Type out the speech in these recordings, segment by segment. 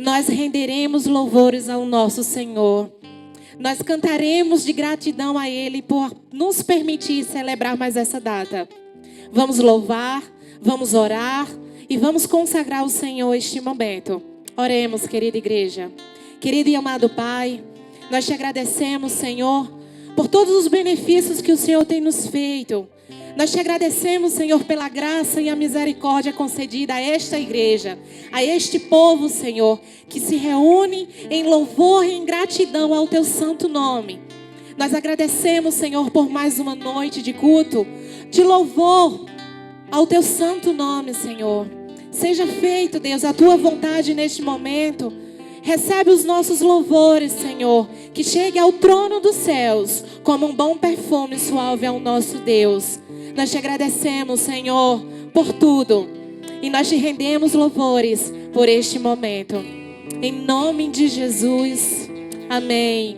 nós renderemos louvores ao nosso Senhor. Nós cantaremos de gratidão a Ele por nos permitir celebrar mais essa data. Vamos louvar, vamos orar e vamos consagrar ao Senhor este momento. Oremos, querida igreja. Querido e amado Pai, nós te agradecemos, Senhor, por todos os benefícios que o Senhor tem nos feito. Nós te agradecemos, Senhor, pela graça e a misericórdia concedida a esta igreja, a este povo, Senhor, que se reúne em louvor e em gratidão ao teu santo nome. Nós agradecemos, Senhor, por mais uma noite de culto, de louvor ao teu santo nome, Senhor. Seja feito, Deus, a tua vontade neste momento. Recebe os nossos louvores, Senhor, que chegue ao trono dos céus como um bom perfume suave ao nosso Deus. Nós te agradecemos, Senhor, por tudo. E nós te rendemos louvores por este momento. Em nome de Jesus. Amém.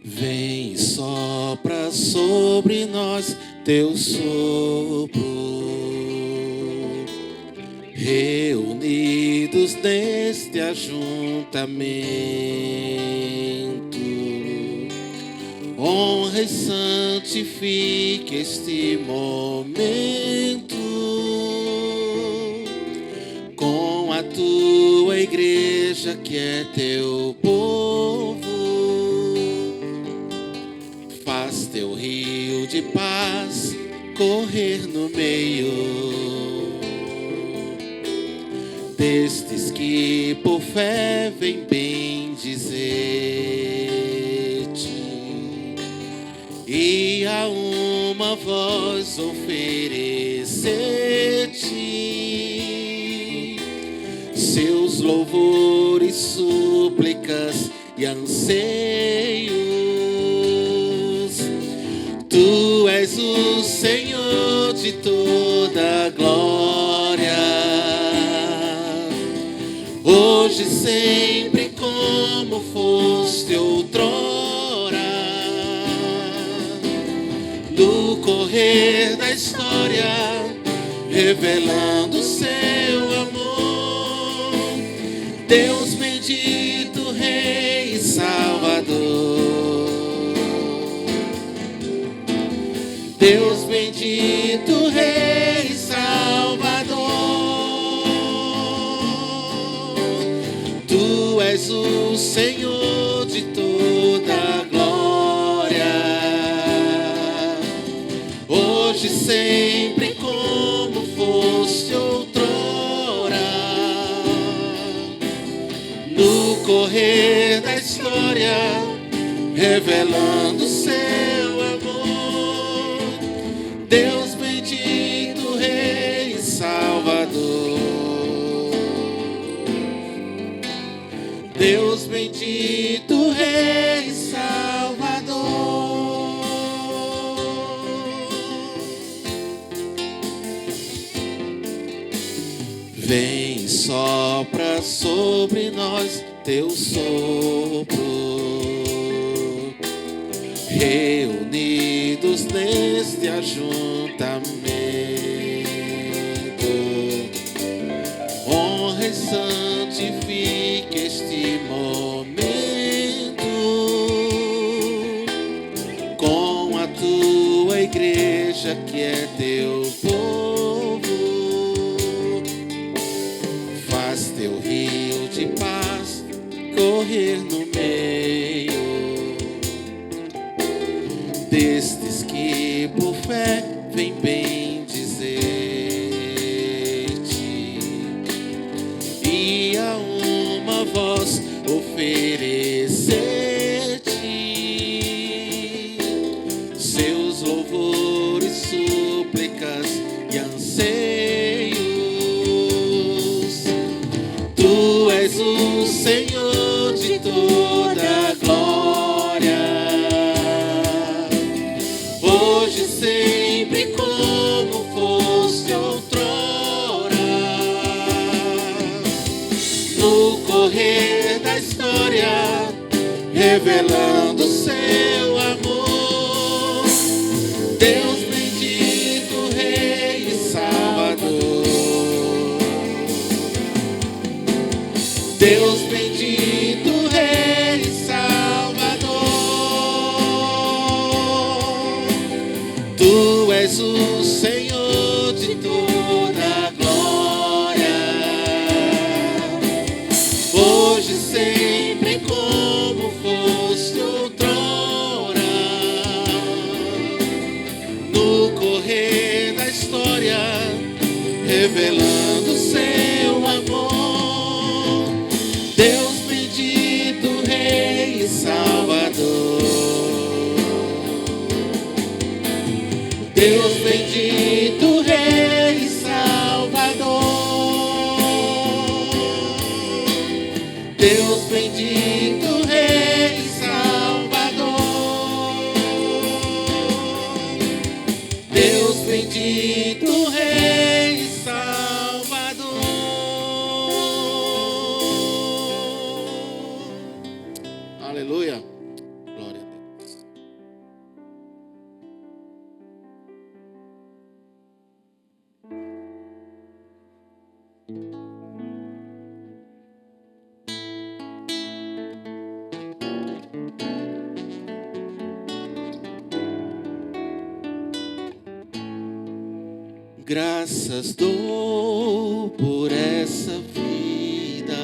Vem, sopra sobre nós teu sopro, reunidos neste ajuntamento, honra e santifique este momento com a tua igreja que é teu povo. Faz teu rio de paz correr no meio destes que por fé vem bendizer-te, e a uma voz oferecer-te seus louvores, súplicas e anseios. Tu és o Senhor de toda a glória, hoje e sempre como foste outrora. No correr da história, revelando seu amor, Deus bendito, Rei e Salvador. Deus bendito, Rei e Salvador. Tu és o Senhor de toda a glória, hoje e sempre como foste outrora. No correr da história, revelando seu amor, Deus bendito, Rei e Salvador. Deus bendito, Rei e Salvador. Vem, sopra sobre nós teu sopro, reunidos neste ajuntamento, honra e santifique este momento com a tua igreja que é teu povo. Faz teu rio de paz correr no meio destes que por fé vem bendizer-te, e a uma voz oferecer-te seus louvores, súplicas e anseios. Tu és o Senhor de toda a glória, hoje sempre como foste outrora. No correr da história, revelando seu amor, Deus bendito, Tu és o Senhor de toda a glória, hoje, sempre, como foste outrora. No correr da história, revelando seu amor. Deus bendito, Rei e Salvador. Deus bendito, Rei e Salvador. Deus bendito, Rei e Salvador. Deus bendito, Rei e Salvador. Aleluia. Glória a Deus. Graças dou por essa vida,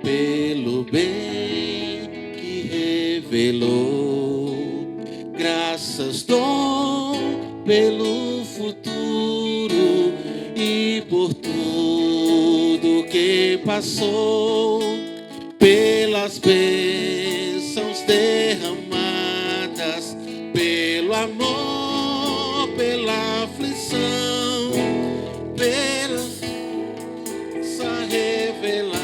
pelo bem que revelou. Graças dou pelo futuro e por tudo que passou, pelas bênçãos derramadas, pelo amor, pela aflição, pela graça revelada.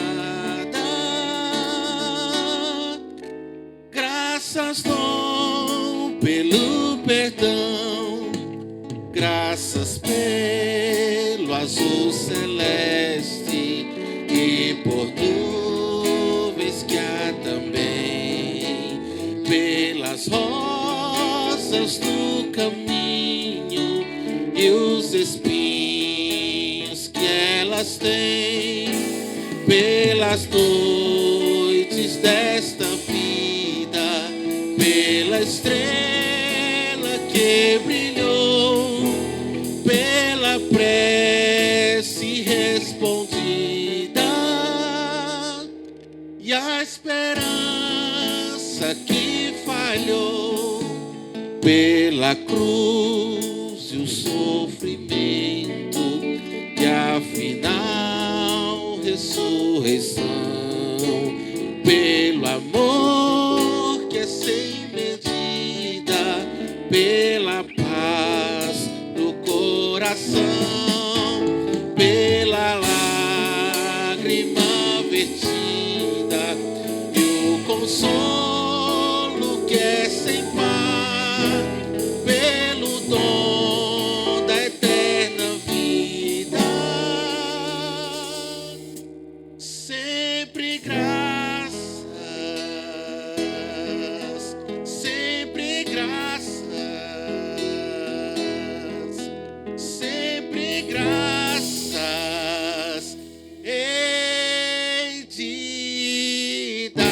Graças dou pelo perdão, graças pelo azul celeste e por nuvens que há também, pelas rosas do caminho e os espinhos que elas têm, pelas noites desta vida, pela estrela que brilhou, pela prece respondida e a esperança que falhou, pela cruz e o sofrimento e a final ressurreição, pelo amor que é sem medida, pela paz do coração, pela lágrima vertida e o consolo que é sem par, pelo dom da eterna vida. Sempre graças, sempre graças, sempre graças hei de dar.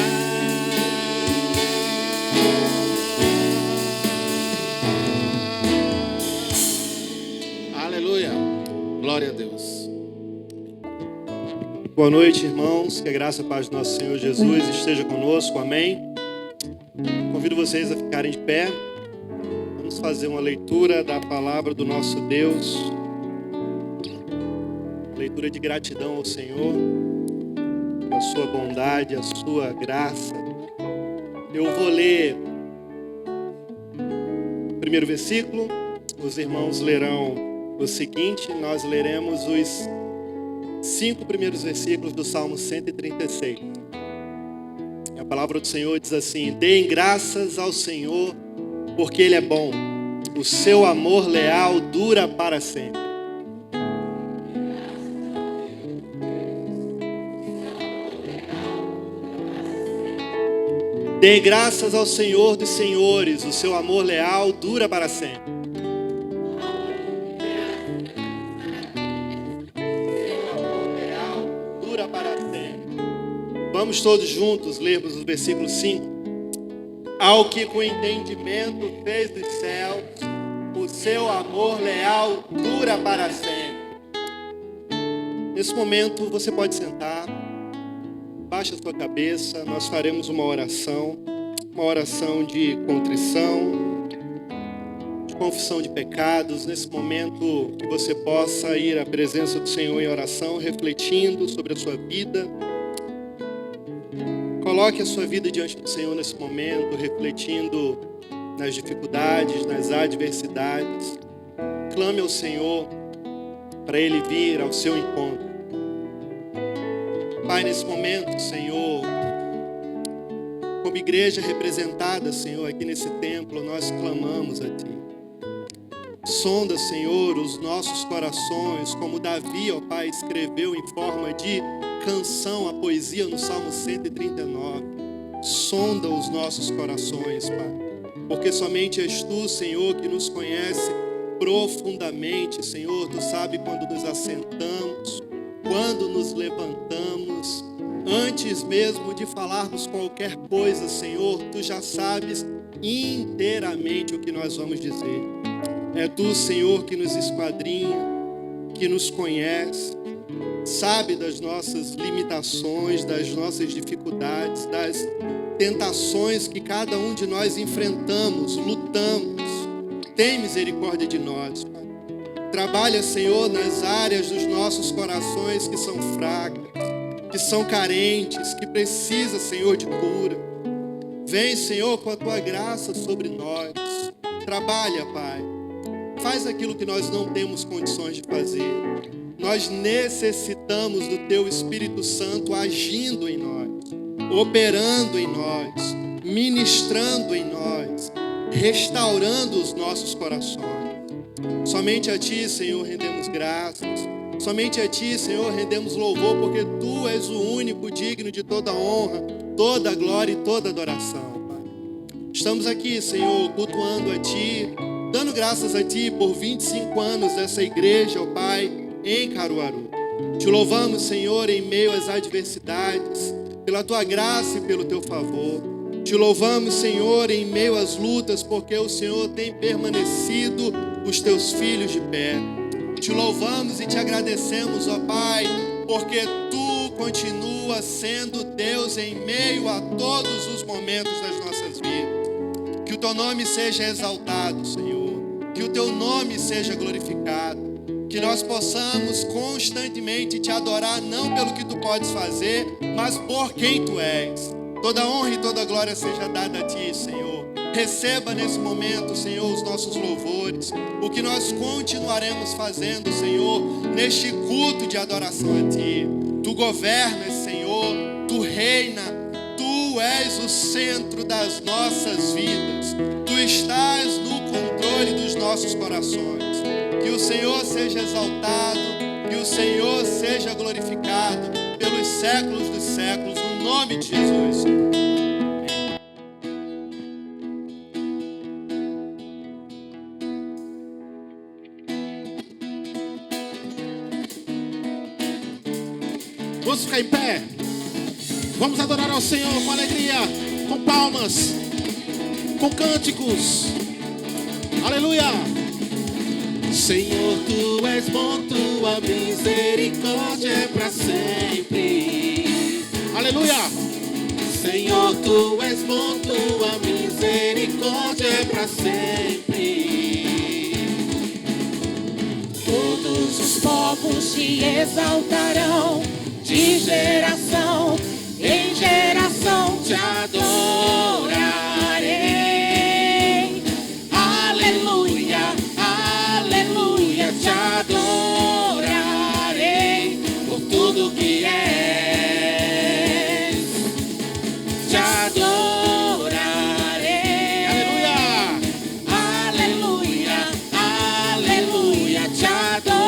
Aleluia, glória a Deus. Boa noite, irmãos. Que a graça e a paz do nosso Senhor Jesus esteja conosco. Amém. Convido vocês a ficarem de pé. Vamos fazer uma leitura da palavra do nosso Deus. Leitura de gratidão ao Senhor, a sua bondade, a sua graça. Eu vou ler o primeiro versículo. Os irmãos lerão o seguinte. Nós leremos os 5 primeiros versículos do Salmo 136. A palavra do Senhor diz assim: deem graças ao Senhor, porque Ele é bom. O seu amor leal dura para sempre. Deem graças ao Senhor dos senhores. O seu amor leal dura para sempre. Vamos todos juntos lermos o versículo 5. Ao que com entendimento fez dos céus, o seu amor leal dura para sempre. Nesse momento você pode sentar, baixa a sua cabeça, nós faremos uma oração de contrição, de confissão de pecados. Nesse momento que você possa ir à presença do Senhor em oração, refletindo sobre a sua vida. Coloque a sua vida diante do Senhor nesse momento, refletindo nas dificuldades, nas adversidades. Clame ao Senhor para Ele vir ao seu encontro. Pai, nesse momento, Senhor, como igreja representada, Senhor, aqui nesse templo, nós clamamos a Ti. Sonda, Senhor, os nossos corações, como Davi, ó Pai, escreveu em forma de canção, a poesia no Salmo 139. Sonda os nossos corações, Pai, porque somente és Tu, Senhor, que nos conhece profundamente, Senhor. Tu sabe quando nos assentamos, quando nos levantamos, antes mesmo de falarmos qualquer coisa, Senhor, Tu já sabes inteiramente o que nós vamos dizer. É Tu, Senhor, que nos esquadrinha, que nos conhece, sabe das nossas limitações, das nossas dificuldades, das tentações que cada um de nós enfrentamos, lutamos. Tem misericórdia de nós, Pai. Trabalha, Senhor, nas áreas dos nossos corações que são fracas, que são carentes, que precisam, Senhor, de cura. Vem, Senhor, com a Tua graça sobre nós. Trabalha, Pai. Faz aquilo que nós não temos condições de fazer. Nós necessitamos do Teu Espírito Santo agindo em nós, operando em nós, ministrando em nós, restaurando os nossos corações. Somente a Ti, Senhor, rendemos graças. Somente a Ti, Senhor, rendemos louvor, porque Tu és o único digno de toda honra, toda glória e toda adoração, Pai. Estamos aqui, Senhor, cultuando a Ti, dando graças a Ti por 25 anos dessa igreja, ó Pai, em Caruaru. Te louvamos, Senhor, em meio às adversidades, pela Tua graça e pelo Teu favor. Te louvamos, Senhor, em meio às lutas, porque o Senhor tem permanecido os Teus filhos de pé. Te louvamos e te agradecemos, ó Pai, porque Tu continua sendo Deus em meio a todos os momentos das nossas vidas. Que o Teu nome seja exaltado, Senhor. Que o Teu nome seja glorificado. Que nós possamos constantemente Te adorar, não pelo que Tu podes fazer, mas por quem Tu és. Toda honra e toda glória seja dada a Ti, Senhor. Receba nesse momento, Senhor, os nossos louvores. O que nós continuaremos fazendo, Senhor, neste culto de adoração a Ti. Tu governas, Senhor. Tu reina. Tu és o centro das nossas vidas. Tu estás no controle dos nossos corações. Que o Senhor seja exaltado. Que o Senhor seja glorificado pelos séculos dos séculos. No nome de Jesus. Vamos ficar em pé. Vamos adorar ao Senhor com alegria, com palmas, com cânticos. Aleluia. Senhor, Tu és bom, Tua misericórdia é para sempre. Aleluia. Senhor, Tu és bom, Tua misericórdia é para sempre. Todos os povos Te exaltarão, de geração em geração Te adorarei. Aleluia, aleluia, Te adorarei por tudo que és. Te adorarei. Aleluia, aleluia, aleluia, Te adorarei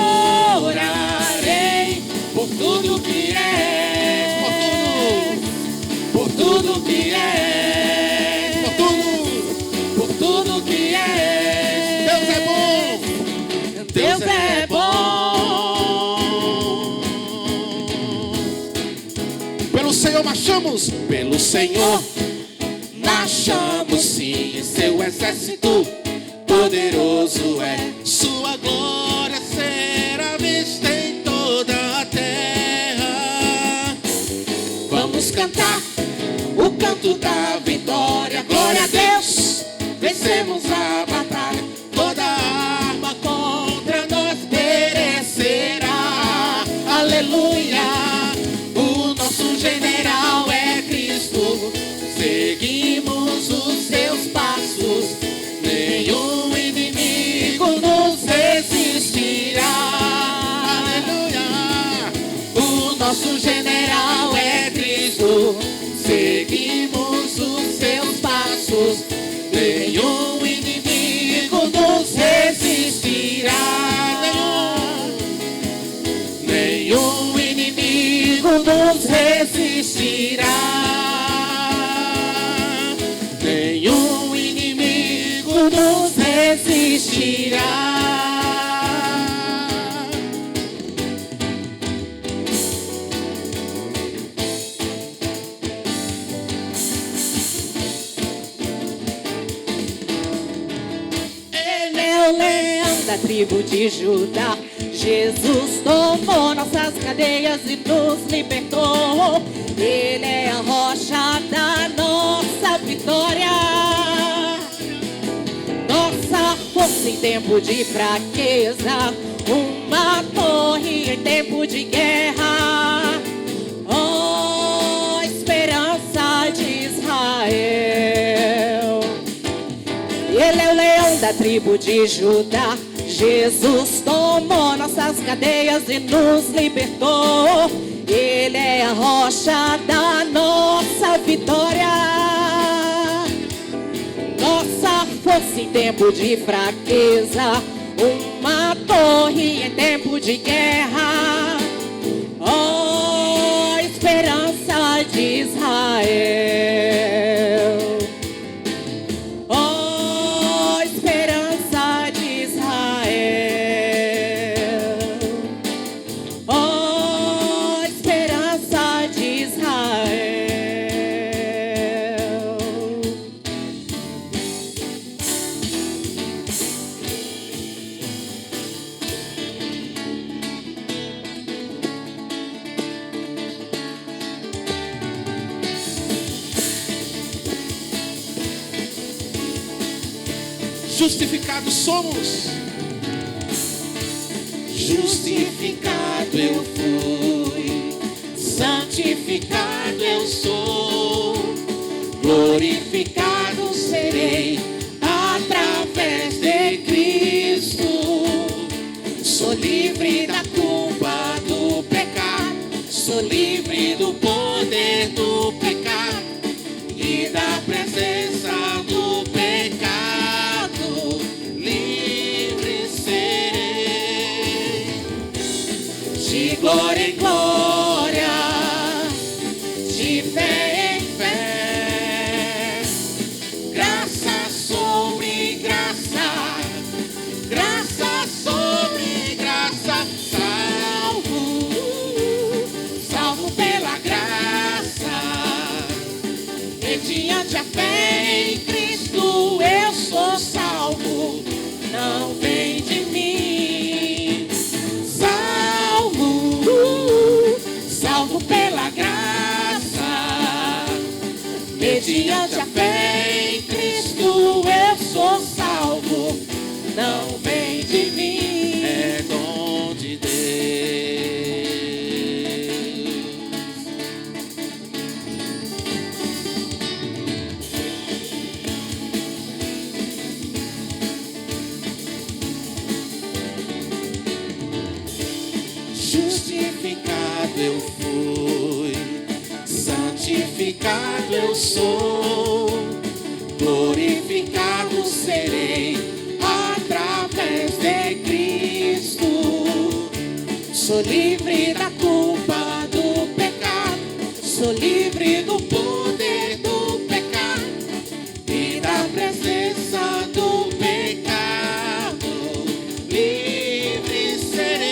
por tudo que és. Por tudo que és. Por tudo que és. Deus é bom. Deus é bom. Pelo Senhor marchamos. Pelo Senhor marchamos sim, em Seu exército poderoso é canto da vitória. Glória a Deus, vencemos a batalha. Toda arma contra nós perecerá. Aleluia, o nosso general é Cristo. Seguimos os seus passos, nenhum inimigo nos resistirá. Aleluia, o nosso general é Cristo. Seguimos os seus passos, nenhum inimigo nos resistirá. Nenhum inimigo nos resistirá. Nenhum inimigo nos resistirá. Ele é o leão da tribo de Judá. Jesus tomou nossas cadeias e nos libertou. Ele é a rocha da nossa vitória, nossa força em tempo de fraqueza, uma torre em tempo de guerra. Oh, esperança de Israel. Ele é o leão da tribo de Judá. Jesus tomou nossas cadeias e nos libertou. Ele é a rocha da nossa vitória, nossa força em tempo de fraqueza, uma torre em tempo de guerra. Oh, esperança de Israel. Oh, esperança de Israel. Oh, esperança de Israel. Justificados somos. Justificado eu fui, santificado eu sou, glorificado serei através de Cristo. Sou livre da culpa do pecado, sou livre do poder do pecado e da presença do pecado. Livre serei, de glória em glória, de fé em fé, graça sobre graça, graça sobre graça, salvo, salvo pela graça, mediante a fé em Cristo eu sou salvo, não vem de mim, salvo, salvo pela graça, mediante a fé em Cristo eu sou salvo, não vem de mim, é dom de Deus. Justificado eu fui, santificado eu sou, glorificado serei através de Cristo. Sou livre da culpa do pecado, sou livre do poder do pecado e da presença do pecado. Livre serei,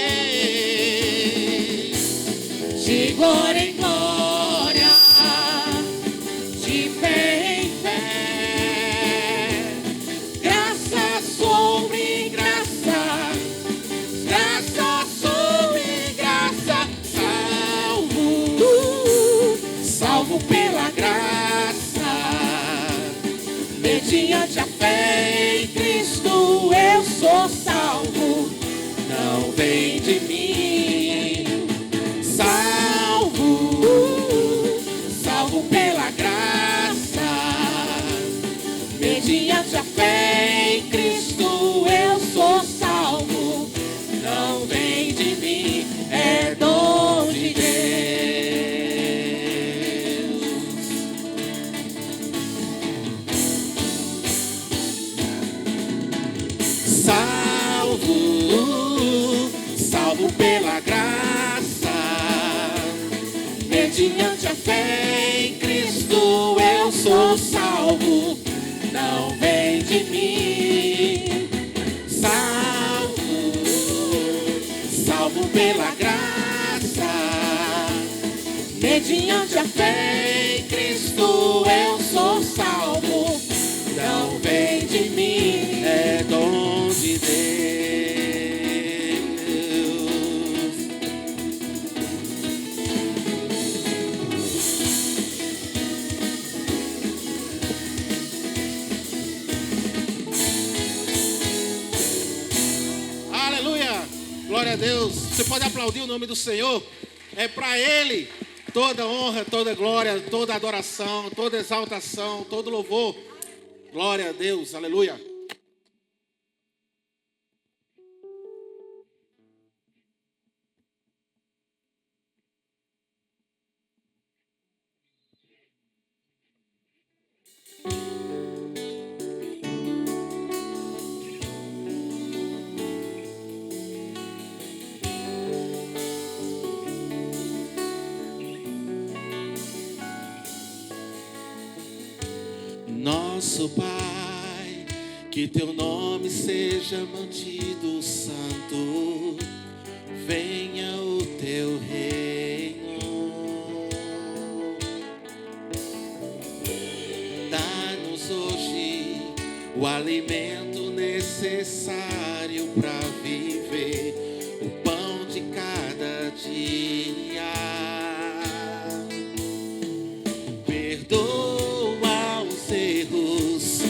de glória em glória, de fé em fé, graça sobre graça, graça sobre graça, vem de mim. Salvo, salvo pela graça, mediante a fé em Cristo eu sou salvo. Não vem de mim, é dom de Deus. Salvo, salvo pela graça, mediante a fé em Cristo eu sou salvo. Não vem de mim. Salvo, salvo pela graça, mediante a fé em Cristo eu sou salvo. Não vem de mim, é dom de Deus. Aleluia! Glória a Deus. Você pode aplaudir o nome do Senhor. É para Ele toda honra, toda glória, toda adoração, toda exaltação, todo louvor. Glória a Deus. Aleluia. Nosso Pai, que teu nome seja mantido santo, venha o teu reino. Dá-nos hoje o alimento necessário para viver, o pão de cada dia. Perdoa os erros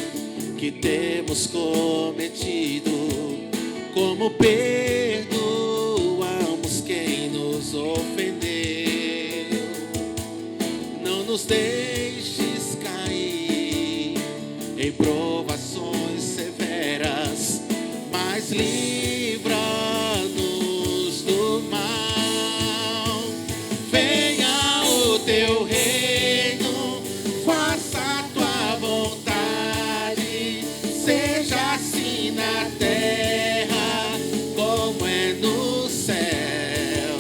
que temos cometido, como perdoamos quem nos ofendeu. Não nos deixes cair em provações severas, mas livra-nos do mal. Venha o teu reino, faça a tua vontade, seja assim na terra como é no céu.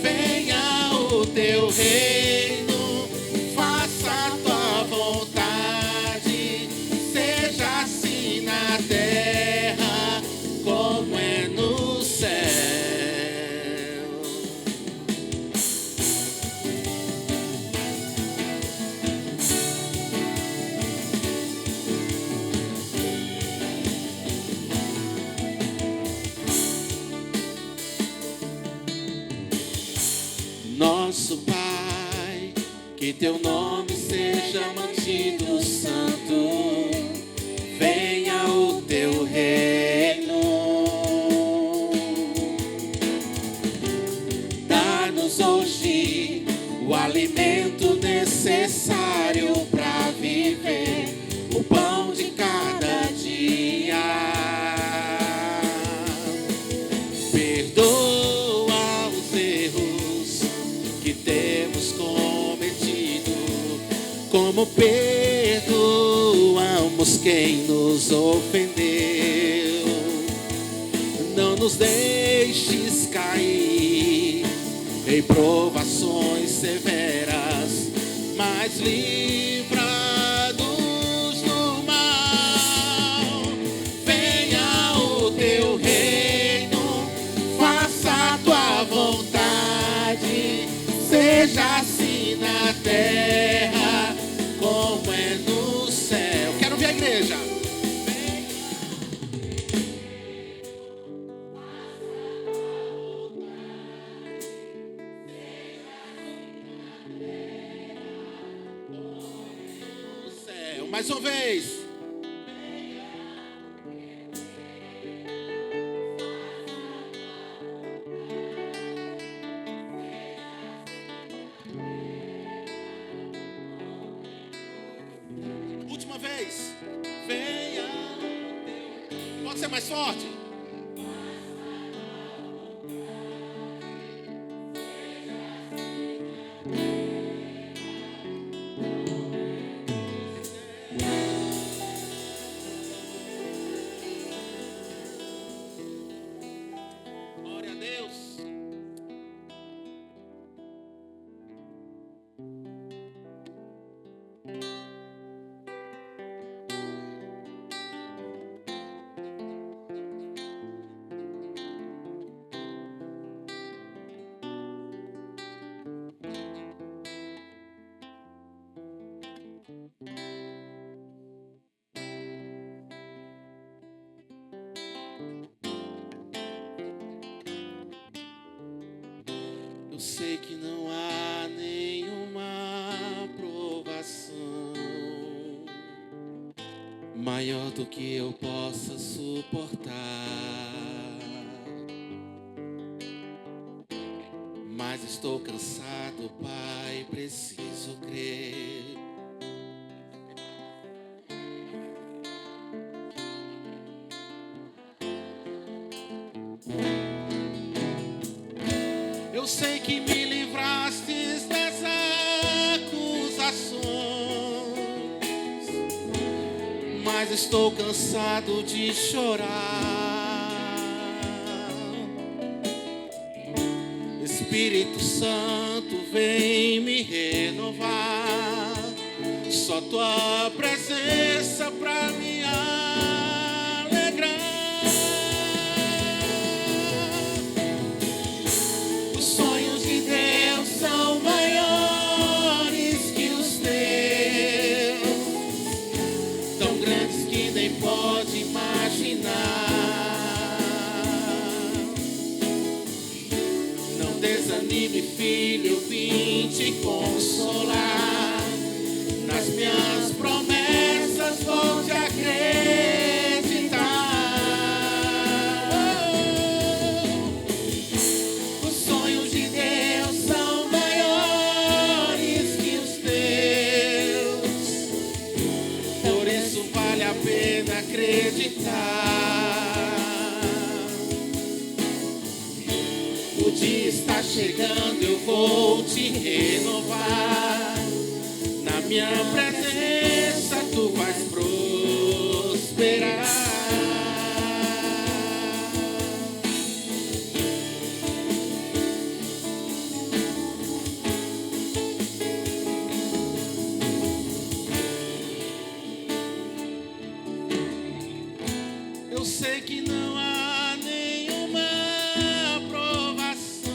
Venha o teu reino, faça a tua vontade, seja assim na terra como é no céu. Nosso Pai, que teu nome seja mantido santo, venha o teu reino. Dá-nos hoje o alimento necessário para viver, o pão de cada dia. Perdoa os erros que temos cometido, como perdoamos quem nos ofendeu. Não nos deixes cair em provações severas, mas livra-nos do mal. Venha o teu reino, faça a tua vontade, seja assim na terra como é no céu. Quero ver a igreja. Mais uma vez. Pode ser mais forte? Glória a Deus. Eu sei que não há nenhuma provação maior do que eu possa suportar, mas estou cansado, Pai, preciso crer. Eu sei que me livrastes das acusações, mas estou cansado de chorar. Espírito Santo, vem me renovar. Só tua presença pra me alegrar. Os sonhos de Deus são maiores que os teus, tão grandes que nem pode imaginar. Não desanime, filho, eu vim te consolar. Nas minhas promessas vou te acreditar. Os sonhos de Deus são maiores que os teus, por isso vale a pena acreditar. O dia está chegando, eu vou te renovar. Na minha presença tu vais prosperar. Eu sei que não há nenhuma provação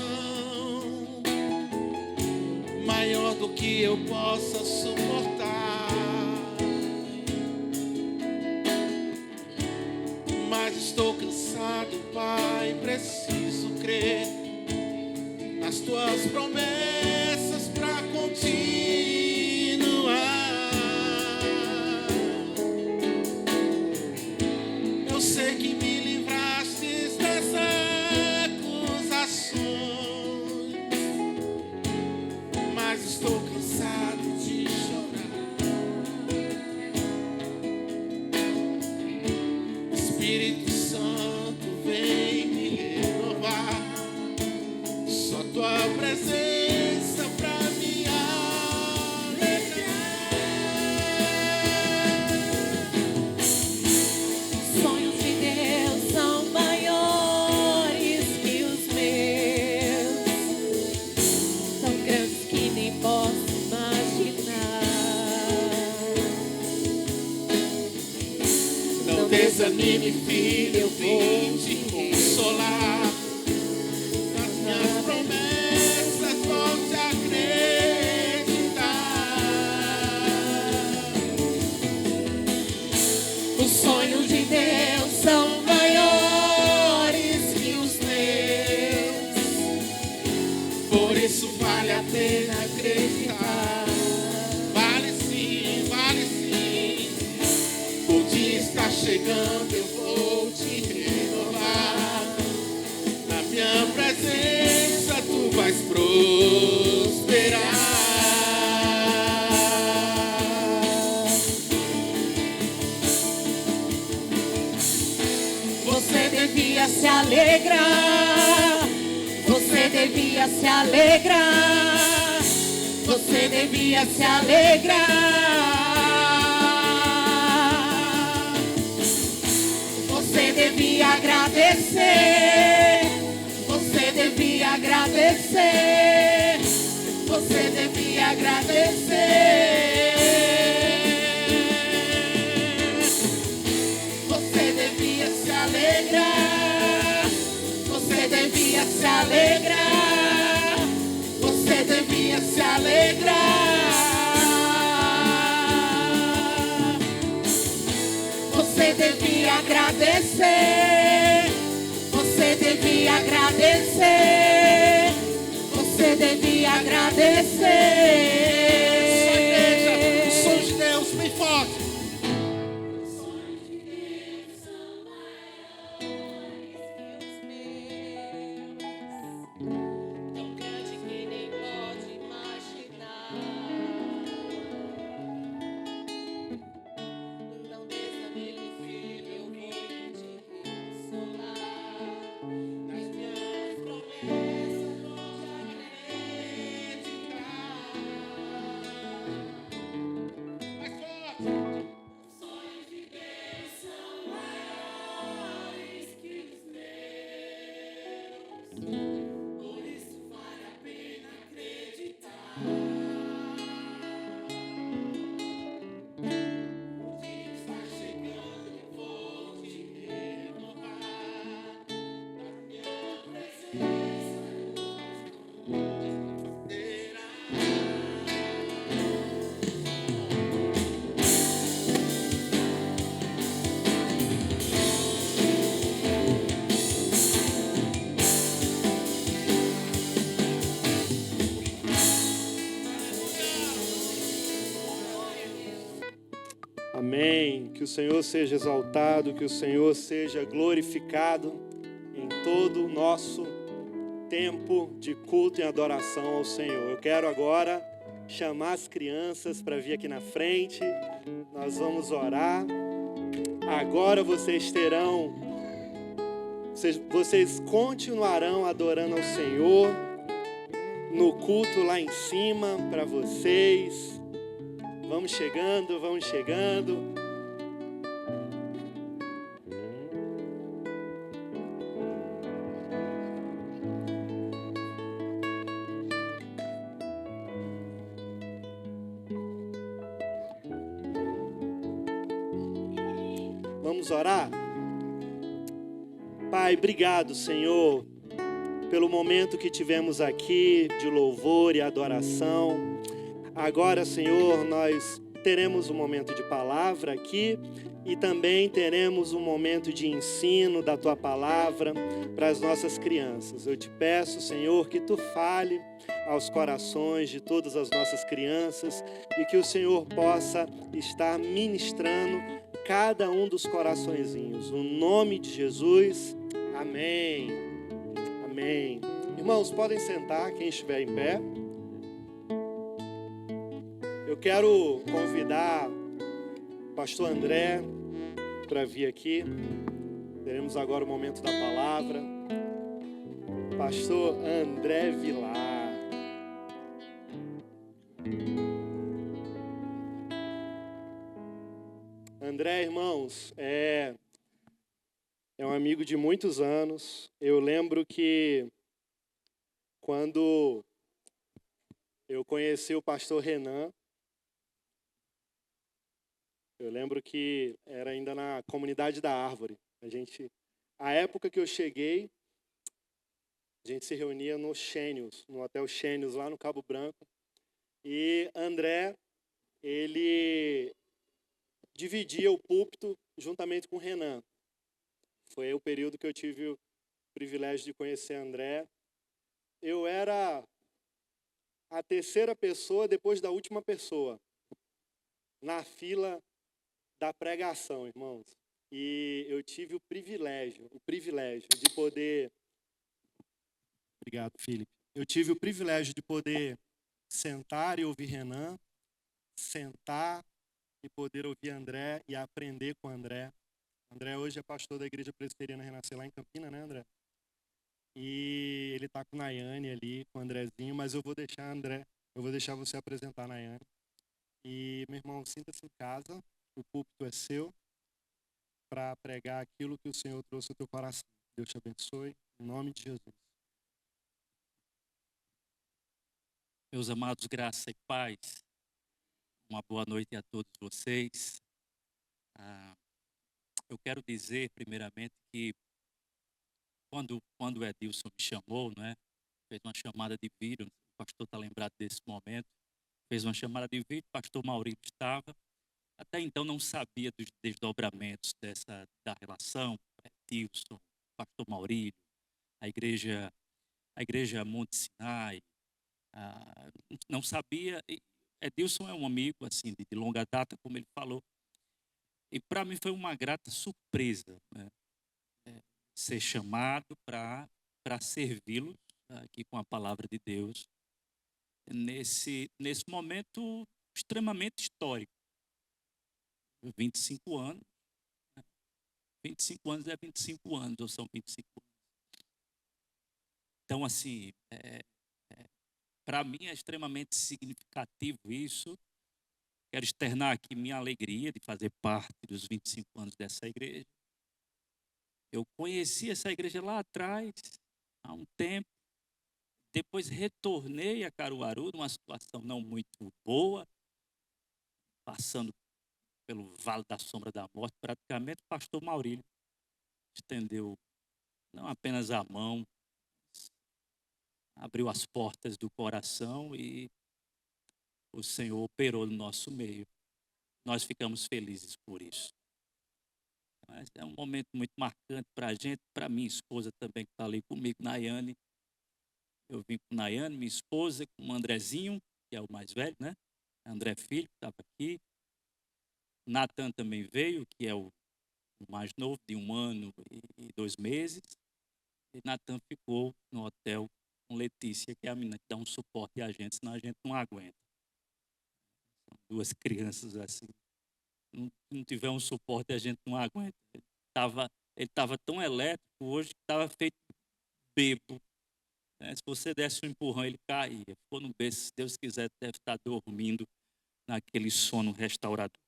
maior do que eu possa suportar, mas estou cansado, Pai, preciso crer nas tuas promessas pra continuar. Eu sei que me livrastes das acusações, mas estou cansado de chorar. Espírito Santo, vem me renovar. Só tua presença pra me alegrar. Sonhos de Deus são maiores que os meus, tão grandes que nem posso imaginar. Não desanime, filho, eu vim te consolar. Nas minhas promessas vou te acreditar. Os sonhos de Deus são maiores que os teus, Por isso vale a pena acreditar. Vale sim, vale sim. O dia está chegando, eu vou te renovar. Na minha presença tu vais prosperar. Você devia se alegrar. Você devia se alegrar. Você devia se alegrar. Você devia agradecer. Você devia agradecer. Você devia agradecer. Você devia se alegrar. Você devia se alegrar. Você devia se alegrar. Você devia agradecer. Você devia agradecer. Você devia agradecer. Só igreja, os sons de Deus, bem forte. Tão grande que nem pode imaginar. Não desanime, filho, eu vou te consolar. Nas minhas promessas pode acreditar. Mais forte. Sonhos de Deus são maiores que os meus. Por isso vale a pena acreditar. O dia está chegando, eu vou te renovar. Na minha presença, Amém. Que o Senhor seja exaltado, que o Senhor seja glorificado em todo o nosso tempo de culto e adoração ao Senhor. Eu quero agora chamar as crianças para vir aqui na frente. Nós vamos orar. Agora vocês continuarão adorando ao Senhor no culto lá em cima para vocês. Vamos chegando, vamos chegando. Vamos orar? Pai, obrigado, Senhor, pelo momento que tivemos aqui de louvor e adoração. Agora, Senhor, nós teremos um momento de palavra aqui e também teremos um momento de ensino da Tua palavra para as nossas crianças. Eu te peço, Senhor, que Tu fale aos corações de todas as nossas crianças e que o Senhor possa estar ministrando cada um dos coraçõezinhos. No nome de Jesus, amém. Amém. Irmãos, podem sentar, quem estiver em pé. Eu quero convidar o pastor André para vir aqui. Teremos agora o momento da palavra. Pastor André Vilar. André, irmãos, é um amigo de muitos anos. Eu lembro que quando eu conheci o pastor Renan, eu lembro que era ainda na comunidade da Árvore. A época que eu cheguei, a gente se reunia no Xênios, no Hotel Xênios, lá no Cabo Branco. E André, ele dividia o púlpito juntamente com o Renan. Foi o período que eu tive o privilégio de conhecer André. Eu era a terceira pessoa depois da última pessoa na fila da pregação, irmãos. E eu tive o privilégio de poder... Obrigado, Felipe. Eu tive o privilégio de poder sentar e ouvir Renan, sentar e poder ouvir André e aprender com André. André hoje é pastor da Igreja Presbiteriana Renascer lá em Campinas, né, André? E ele está com a Nayane ali, com o Andrezinho, mas eu vou deixar você apresentar a Nayane. E, meu irmão, sinta-se em casa, o púlpito é seu, para pregar aquilo que o Senhor trouxe ao teu coração. Deus te abençoe, em nome de Jesus. Meus amados, graça e paz, uma boa noite a todos vocês. Eu quero dizer, primeiramente, que quando o Edilson me chamou, né, fez uma chamada de vídeo, o pastor está lembrado desse momento, fez uma chamada de vídeo, o pastor Maurício estava, até então não sabia dos desdobramentos da relação, Edilson, pastor Maurício, a igreja Monte Sinai, não sabia. Edilson é um amigo assim de longa data, como ele falou, e para mim foi uma grata surpresa, né, ser chamado para servi-los aqui com a palavra de Deus nesse momento extremamente histórico. 25 anos, né? 25 anos é 25 anos, ou são 25 anos. Então, assim, para mim é extremamente significativo isso. Quero externar aqui minha alegria de fazer parte dos 25 anos dessa igreja. Eu conheci essa igreja lá atrás, há um tempo. Depois retornei a Caruaru, numa situação não muito boa, passando pelo Vale da Sombra da Morte. Praticamente, o pastor Maurício estendeu não apenas a mão, abriu as portas do coração e o Senhor operou no nosso meio. Nós ficamos felizes por isso. Mas é um momento muito marcante para a gente, para minha esposa também, que está ali comigo, Nayane. Eu vim com Nayane, minha esposa, com o Andrezinho, que é o mais velho, né? André Filho, que estava aqui. Natan também veio, que é o mais novo, de 1 ano e 2 meses. E Natan ficou no hotel com Letícia, que é a menina que dá um suporte a gente, senão a gente não aguenta. São 2 crianças assim. Não tiver um suporte, a gente não aguenta. Ele estava tão elétrico hoje que estava feito bebo. Né? Se você desse um empurrão, ele caía. Ficou no berço, se Deus quiser, deve estar dormindo naquele sono restaurador.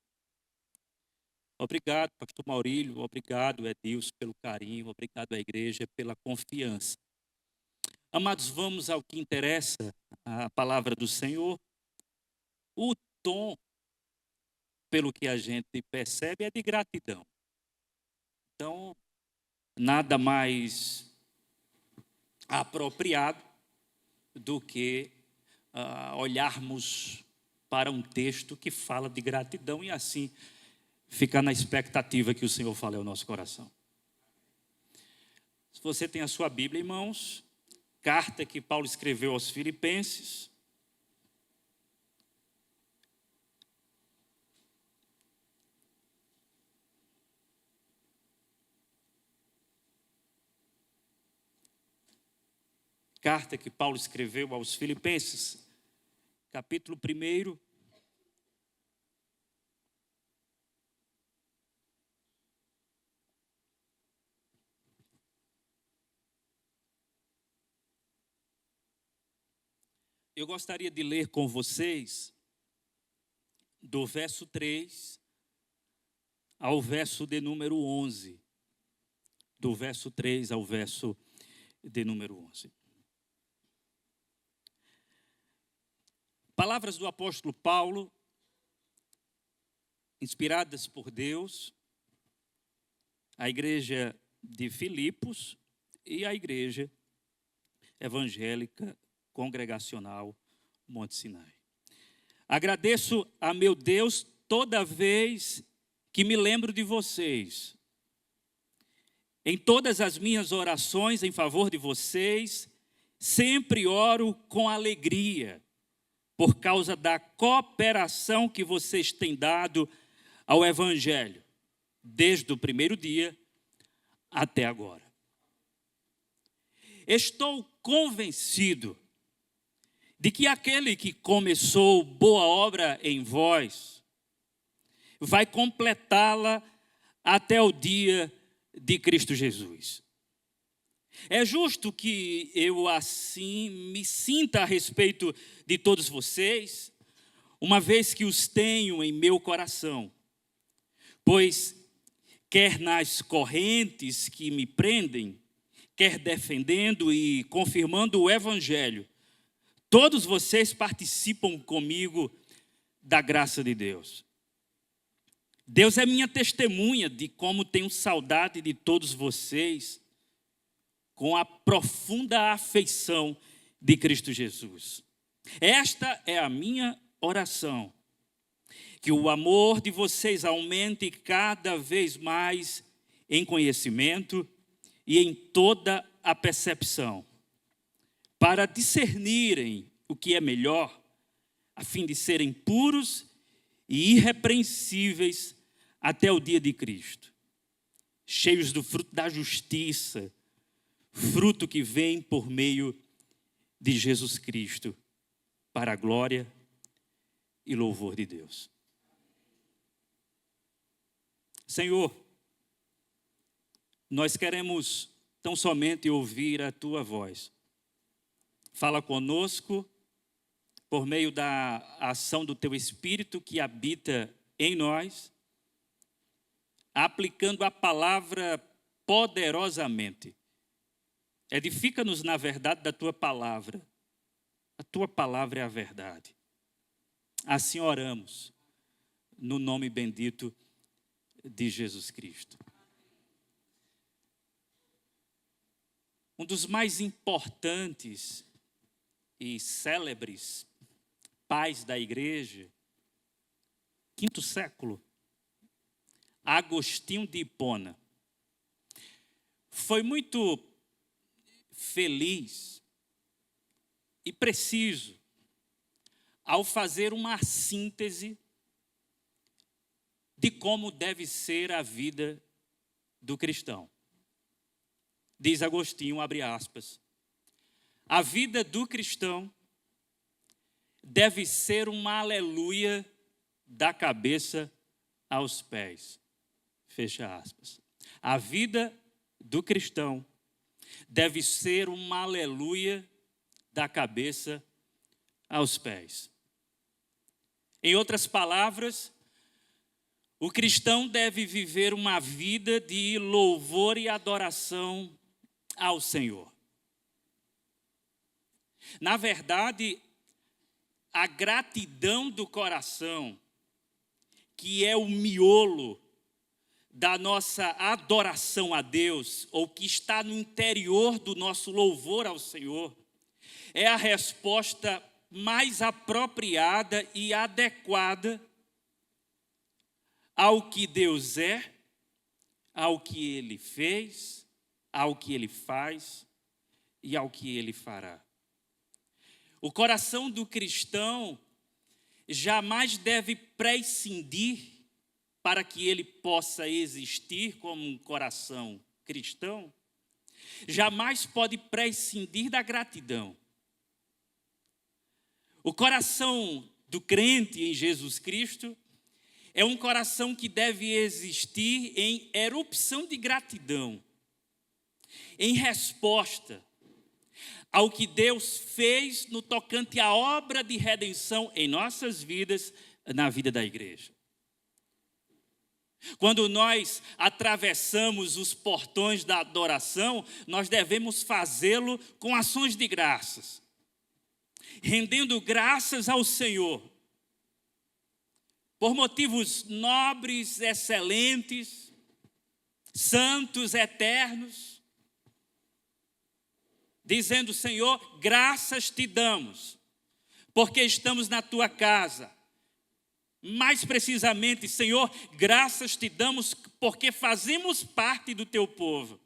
Obrigado, pastor Maurílio, obrigado, Edilson, pelo carinho, obrigado à igreja pela confiança. Amados, vamos ao que interessa, a palavra do Senhor. O tom, pelo que a gente percebe, é de gratidão. Então, nada mais apropriado do que olharmos para um texto que fala de gratidão e assim ficar na expectativa que o Senhor fale ao nosso coração. Se você tem a sua Bíblia em mãos, carta que Paulo escreveu aos Filipenses, carta que Paulo escreveu aos Filipenses, capítulo 1. Eu gostaria de ler com vocês do verso 3 ao verso de número 11. Do verso 3 ao verso de número 11. Palavras do apóstolo Paulo, inspiradas por Deus, à igreja de Filipos e à igreja evangélica congregacional Monte Sinai. Agradeço a meu Deus toda vez que me lembro de vocês. Em todas as minhas orações em favor de vocês, sempre oro com alegria, por causa da cooperação que vocês têm dado ao Evangelho, desde o primeiro dia até agora. Estou convencido de que aquele que começou boa obra em vós, vai completá-la até o dia de Cristo Jesus. É justo que eu assim me sinta a respeito de todos vocês, uma vez que os tenho em meu coração, pois quer nas correntes que me prendem, quer defendendo e confirmando o Evangelho, todos vocês participam comigo da graça de Deus. Deus é minha testemunha de como tenho saudade de todos vocês, com a profunda afeição de Cristo Jesus. Esta é a minha oração, que o amor de vocês aumente cada vez mais em conhecimento e em toda a percepção, para discernirem o que é melhor, a fim de serem puros e irrepreensíveis até o dia de Cristo, cheios do fruto da justiça, fruto que vem por meio de Jesus Cristo, para a glória e louvor de Deus. Senhor, nós queremos tão somente ouvir a Tua voz. Fala conosco por meio da ação do Teu Espírito que habita em nós, aplicando a palavra poderosamente. Edifica-nos na verdade da Tua palavra. A Tua palavra é a verdade. Assim oramos, no nome bendito de Jesus Cristo. Um dos mais importantes e célebres pais da igreja, quinto século, Agostinho de Hipona, foi muito feliz e preciso ao fazer uma síntese de como deve ser a vida do cristão. Diz Agostinho, abre aspas, a vida do cristão deve ser uma aleluia da cabeça aos pés. Fecha aspas. A vida do cristão deve ser uma aleluia da cabeça aos pés. Em outras palavras, o cristão deve viver uma vida de louvor e adoração ao Senhor. Na verdade, a gratidão do coração, que é o miolo da nossa adoração a Deus, ou que está no interior do nosso louvor ao Senhor, é a resposta mais apropriada e adequada ao que Deus é, ao que Ele fez, ao que Ele faz e ao que Ele fará. O coração do cristão jamais deve prescindir, para que ele possa existir como um coração cristão, jamais pode prescindir da gratidão. O coração do crente em Jesus Cristo é um coração que deve existir em erupção de gratidão, em resposta ao que Deus fez no tocante à obra de redenção em nossas vidas, na vida da igreja. Quando nós atravessamos os portões da adoração, nós devemos fazê-lo com ações de graças, rendendo graças ao Senhor, por motivos nobres, excelentes, santos, eternos, dizendo, Senhor, graças te damos, porque estamos na tua casa. Mais precisamente, Senhor, graças te damos porque fazemos parte do teu povo.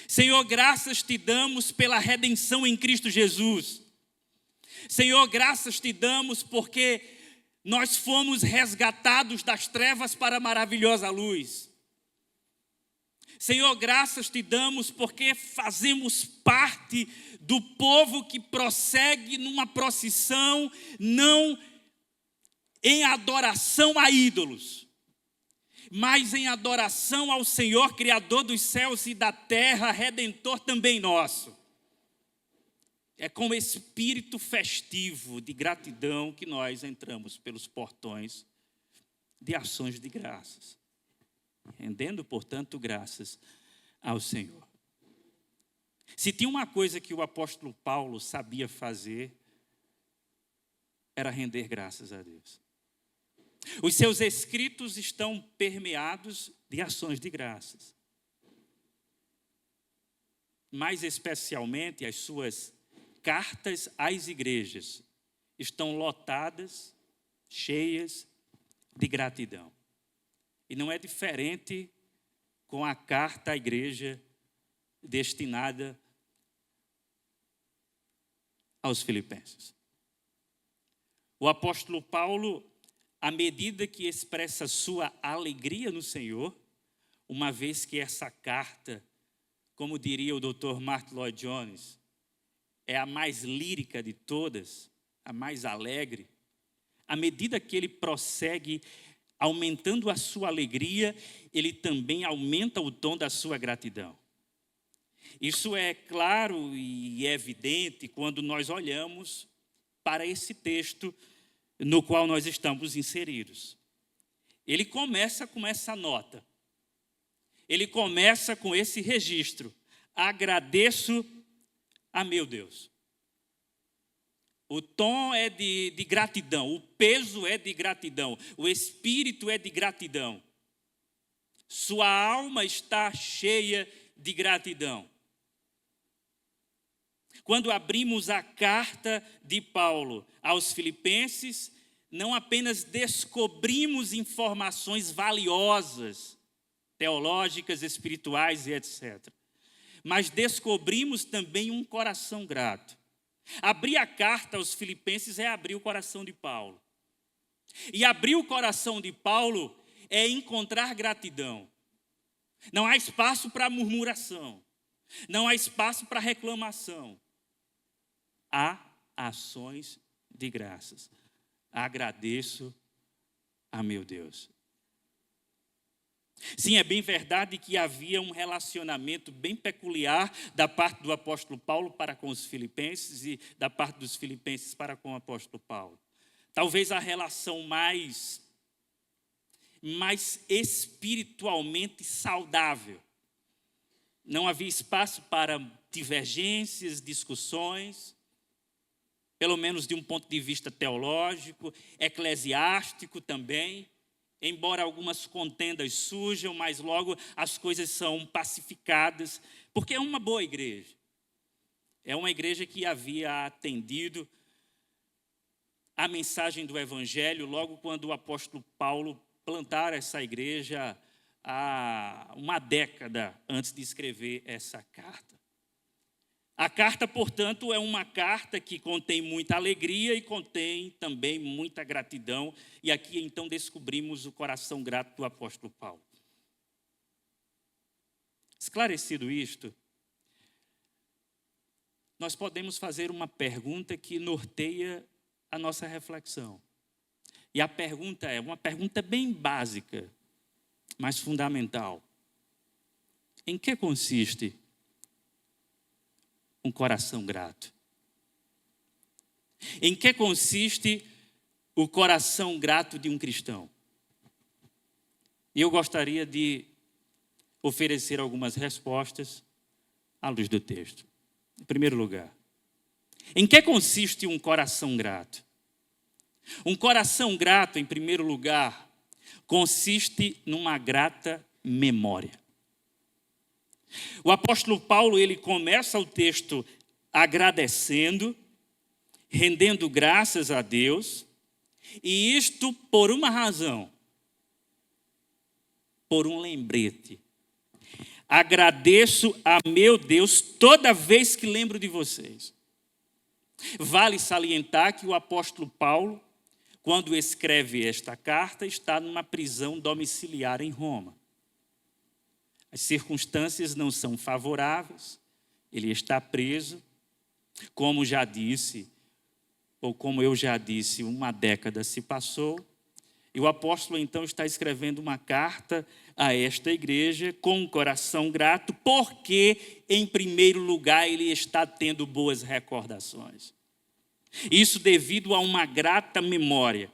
Senhor, graças te damos pela redenção em Cristo Jesus. Senhor, graças te damos porque nós fomos resgatados das trevas para a maravilhosa luz. Senhor, graças te damos porque fazemos parte do povo que prossegue numa procissão, não em adoração a ídolos, mas em adoração ao Senhor, Criador dos céus e da terra, Redentor também nosso. É com espírito festivo de gratidão que nós entramos pelos portões de ações de graças, rendendo, portanto, graças ao Senhor. Se tinha uma coisa que o apóstolo Paulo sabia fazer, era render graças a Deus. Os seus escritos estão permeados de ações de graças. Mais especialmente, as suas cartas às igrejas estão lotadas, cheias de gratidão. E não é diferente com a carta à igreja destinada aos filipenses. O apóstolo Paulo, à medida que expressa sua alegria no Senhor, uma vez que essa carta, como diria o Dr. Martyn Lloyd-Jones, é a mais lírica de todas, a mais alegre, à medida que ele prossegue aumentando a sua alegria, ele também aumenta o tom da sua gratidão. Isso é claro e evidente quando nós olhamos para esse texto no qual nós estamos inseridos. Ele começa com essa nota. Ele começa com esse registro. Agradeço a meu Deus. O tom é de gratidão, o peso é de gratidão, o espírito é de gratidão. Sua alma está cheia de gratidão. Quando abrimos a carta de Paulo aos Filipenses, não apenas descobrimos informações valiosas, teológicas, espirituais e etc., mas descobrimos também um coração grato. Abrir a carta aos Filipenses é abrir o coração de Paulo. E abrir o coração de Paulo é encontrar gratidão. Não há espaço para murmuração. Não há espaço para reclamação. Há ações de graças. Agradeço a meu Deus. Sim, é bem verdade que havia um relacionamento bem peculiar da parte do apóstolo Paulo para com os filipenses e da parte dos filipenses para com o apóstolo Paulo. Talvez a relação mais espiritualmente saudável. Não havia espaço para divergências, discussões, pelo menos de um ponto de vista teológico, eclesiástico também. Embora algumas contendas surjam, mas logo as coisas são pacificadas, porque é uma boa igreja. É uma igreja que havia atendido a mensagem do Evangelho logo quando o apóstolo Paulo plantara essa igreja há uma década antes de escrever essa carta. A carta, portanto, é uma carta que contém muita alegria e contém também muita gratidão. E aqui, então, descobrimos o coração grato do apóstolo Paulo. Esclarecido isto, nós podemos fazer uma pergunta que norteia a nossa reflexão. E a pergunta é uma pergunta bem básica, mas fundamental. Em que consiste um coração grato? Em que consiste o coração grato de um cristão? E eu gostaria de oferecer algumas respostas à luz do texto. Em primeiro lugar, em que consiste um coração grato? Um coração grato, em primeiro lugar, consiste numa grata memória. O apóstolo Paulo, ele começa o texto agradecendo, rendendo graças a Deus, e isto por uma razão, por um lembrete. Agradeço a meu Deus toda vez que lembro de vocês. Vale salientar que o apóstolo Paulo, quando escreve esta carta, está numa prisão domiciliar em Roma. As circunstâncias não são favoráveis, ele está preso, como já disse, ou como eu já disse, uma década se passou, E o apóstolo, então, está escrevendo uma carta a esta igreja com um coração grato, porque, em primeiro lugar, ele está tendo boas recordações. Isso devido a uma grata memória.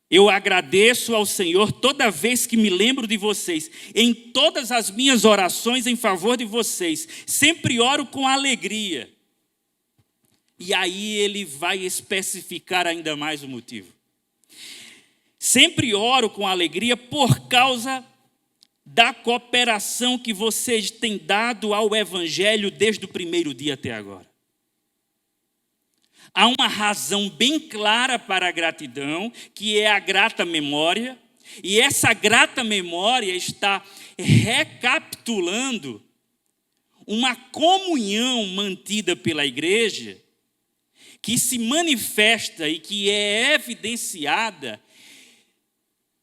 Eu agradeço ao Senhor toda vez que me lembro de vocês. Em todas as minhas orações em favor de vocês, sempre oro com alegria. E aí ele vai especificar ainda mais o motivo. Sempre oro com alegria por causa da cooperação que vocês têm dado ao Evangelho desde o primeiro dia até agora. Há uma razão bem clara para a gratidão, que é a grata memória, e essa grata memória está recapitulando uma comunhão mantida pela igreja, que se manifesta e que é evidenciada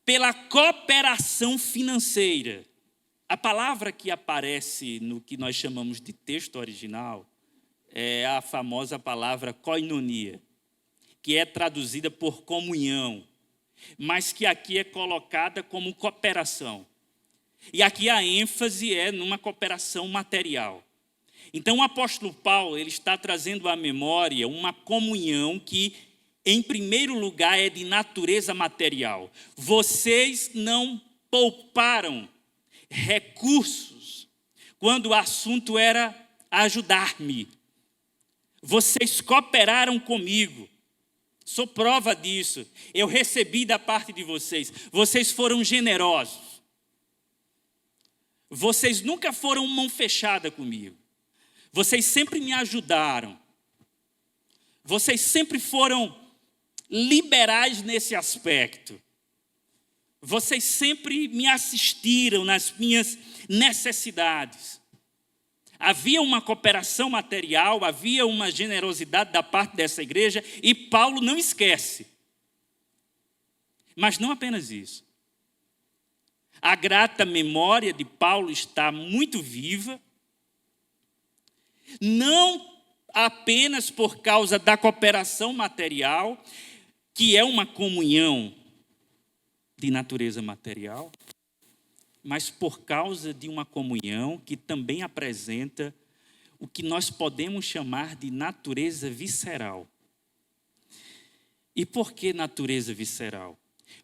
pela cooperação financeira. A palavra que aparece no que nós chamamos de texto original é a famosa palavra koinonia, que é traduzida por comunhão, mas que aqui é colocada como cooperação. E aqui a ênfase é numa cooperação material. Então o apóstolo Paulo, ele está trazendo à memória uma comunhão que, em primeiro lugar, é de natureza material. Vocês não pouparam recursos quando o assunto era ajudar-me. Vocês cooperaram comigo. Sou prova disso. Eu recebi da parte de vocês. Vocês foram generosos. Vocês nunca foram mão fechada comigo. Vocês sempre me ajudaram. Vocês sempre foram liberais nesse aspecto. Vocês sempre me assistiram nas minhas necessidades. Havia uma cooperação material, havia uma generosidade da parte dessa igreja, e Paulo não esquece. Mas não apenas isso. A grata memória de Paulo está muito viva, não apenas por causa da cooperação material, que é uma comunhão de natureza material, mas por causa de uma comunhão que também apresenta o que nós podemos chamar de natureza visceral. E por que natureza visceral?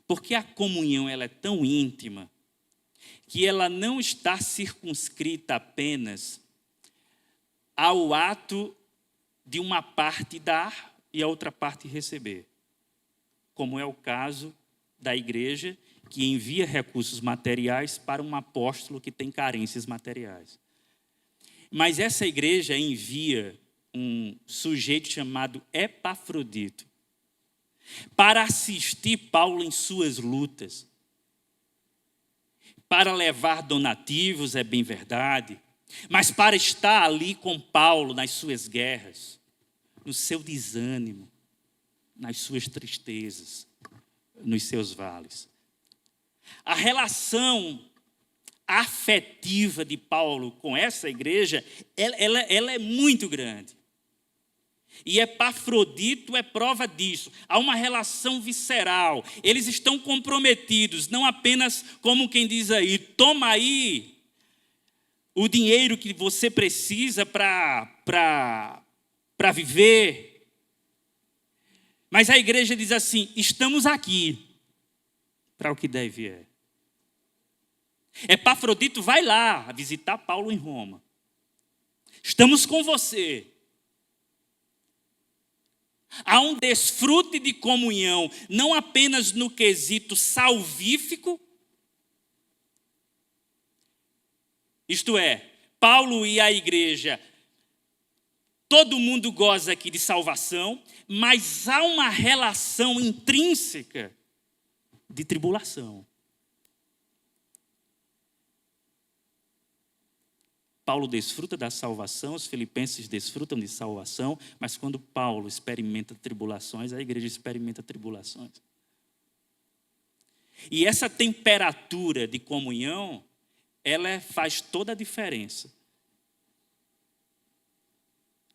Porque a comunhão ela é tão íntima que ela não está circunscrita apenas ao ato de uma parte dar e a outra parte receber, como é o caso da igreja que envia recursos materiais para um apóstolo que tem carências materiais. Mas essa igreja envia um sujeito chamado Epafrodito para assistir Paulo em suas lutas, para levar donativos, é bem verdade, mas para estar ali com Paulo nas suas guerras, no seu desânimo, nas suas tristezas, nos seus vales. A relação afetiva de Paulo com essa igreja, ela é muito grande. E Epafrodito é prova disso. Há uma relação visceral. Eles estão comprometidos, não apenas como quem diz aí, toma aí o dinheiro que você precisa para viver. Mas a igreja diz assim, estamos aqui para o que deve é. Epafrodito vai lá visitar Paulo em Roma. Estamos com você. Há um desfrute de comunhão, não apenas no quesito salvífico, isto é, Paulo e a igreja, todo mundo goza aqui de salvação, mas há uma relação intrínseca de tribulação. Paulo desfruta da salvação, os filipenses desfrutam de salvação, mas quando Paulo experimenta tribulações, a igreja experimenta tribulações. E essa temperatura de comunhão, ela faz toda a diferença.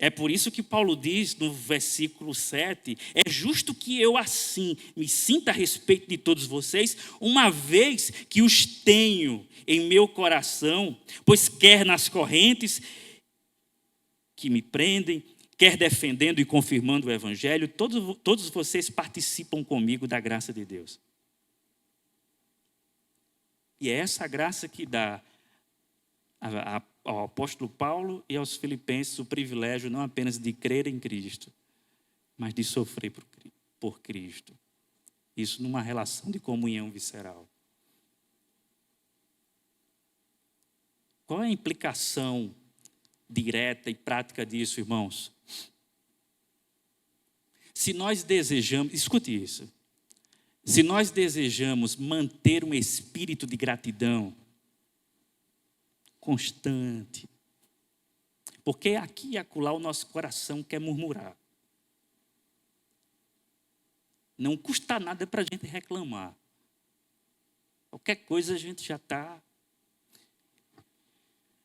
É por isso que Paulo diz no versículo 7, é justo que eu assim me sinta a respeito de todos vocês, uma vez que os tenho em meu coração, pois quer nas correntes que me prendem, quer defendendo e confirmando o evangelho, todos vocês participam comigo da graça de Deus. E é essa graça que dá ao apóstolo Paulo e aos filipenses o privilégio não apenas de crer em Cristo, mas de sofrer por Cristo. Isso numa relação de comunhão visceral. Qual é a implicação direta e prática disso, irmãos? Se nós desejamos, escute isso, se nós desejamos manter um espírito de gratidão constante, porque aqui e acolá o nosso coração quer murmurar. Não custa nada para a gente reclamar. Qualquer coisa a gente já está.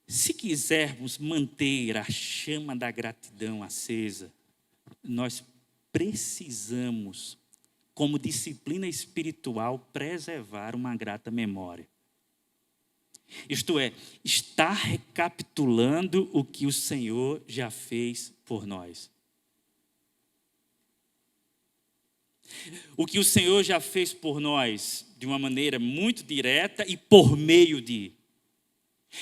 Se quisermos manter a chama da gratidão acesa, nós precisamos, como disciplina espiritual, preservar uma grata memória. Isto é, estar recapitulando o que o Senhor já fez por nós. O que o Senhor já fez por nós de uma maneira muito direta e por meio de.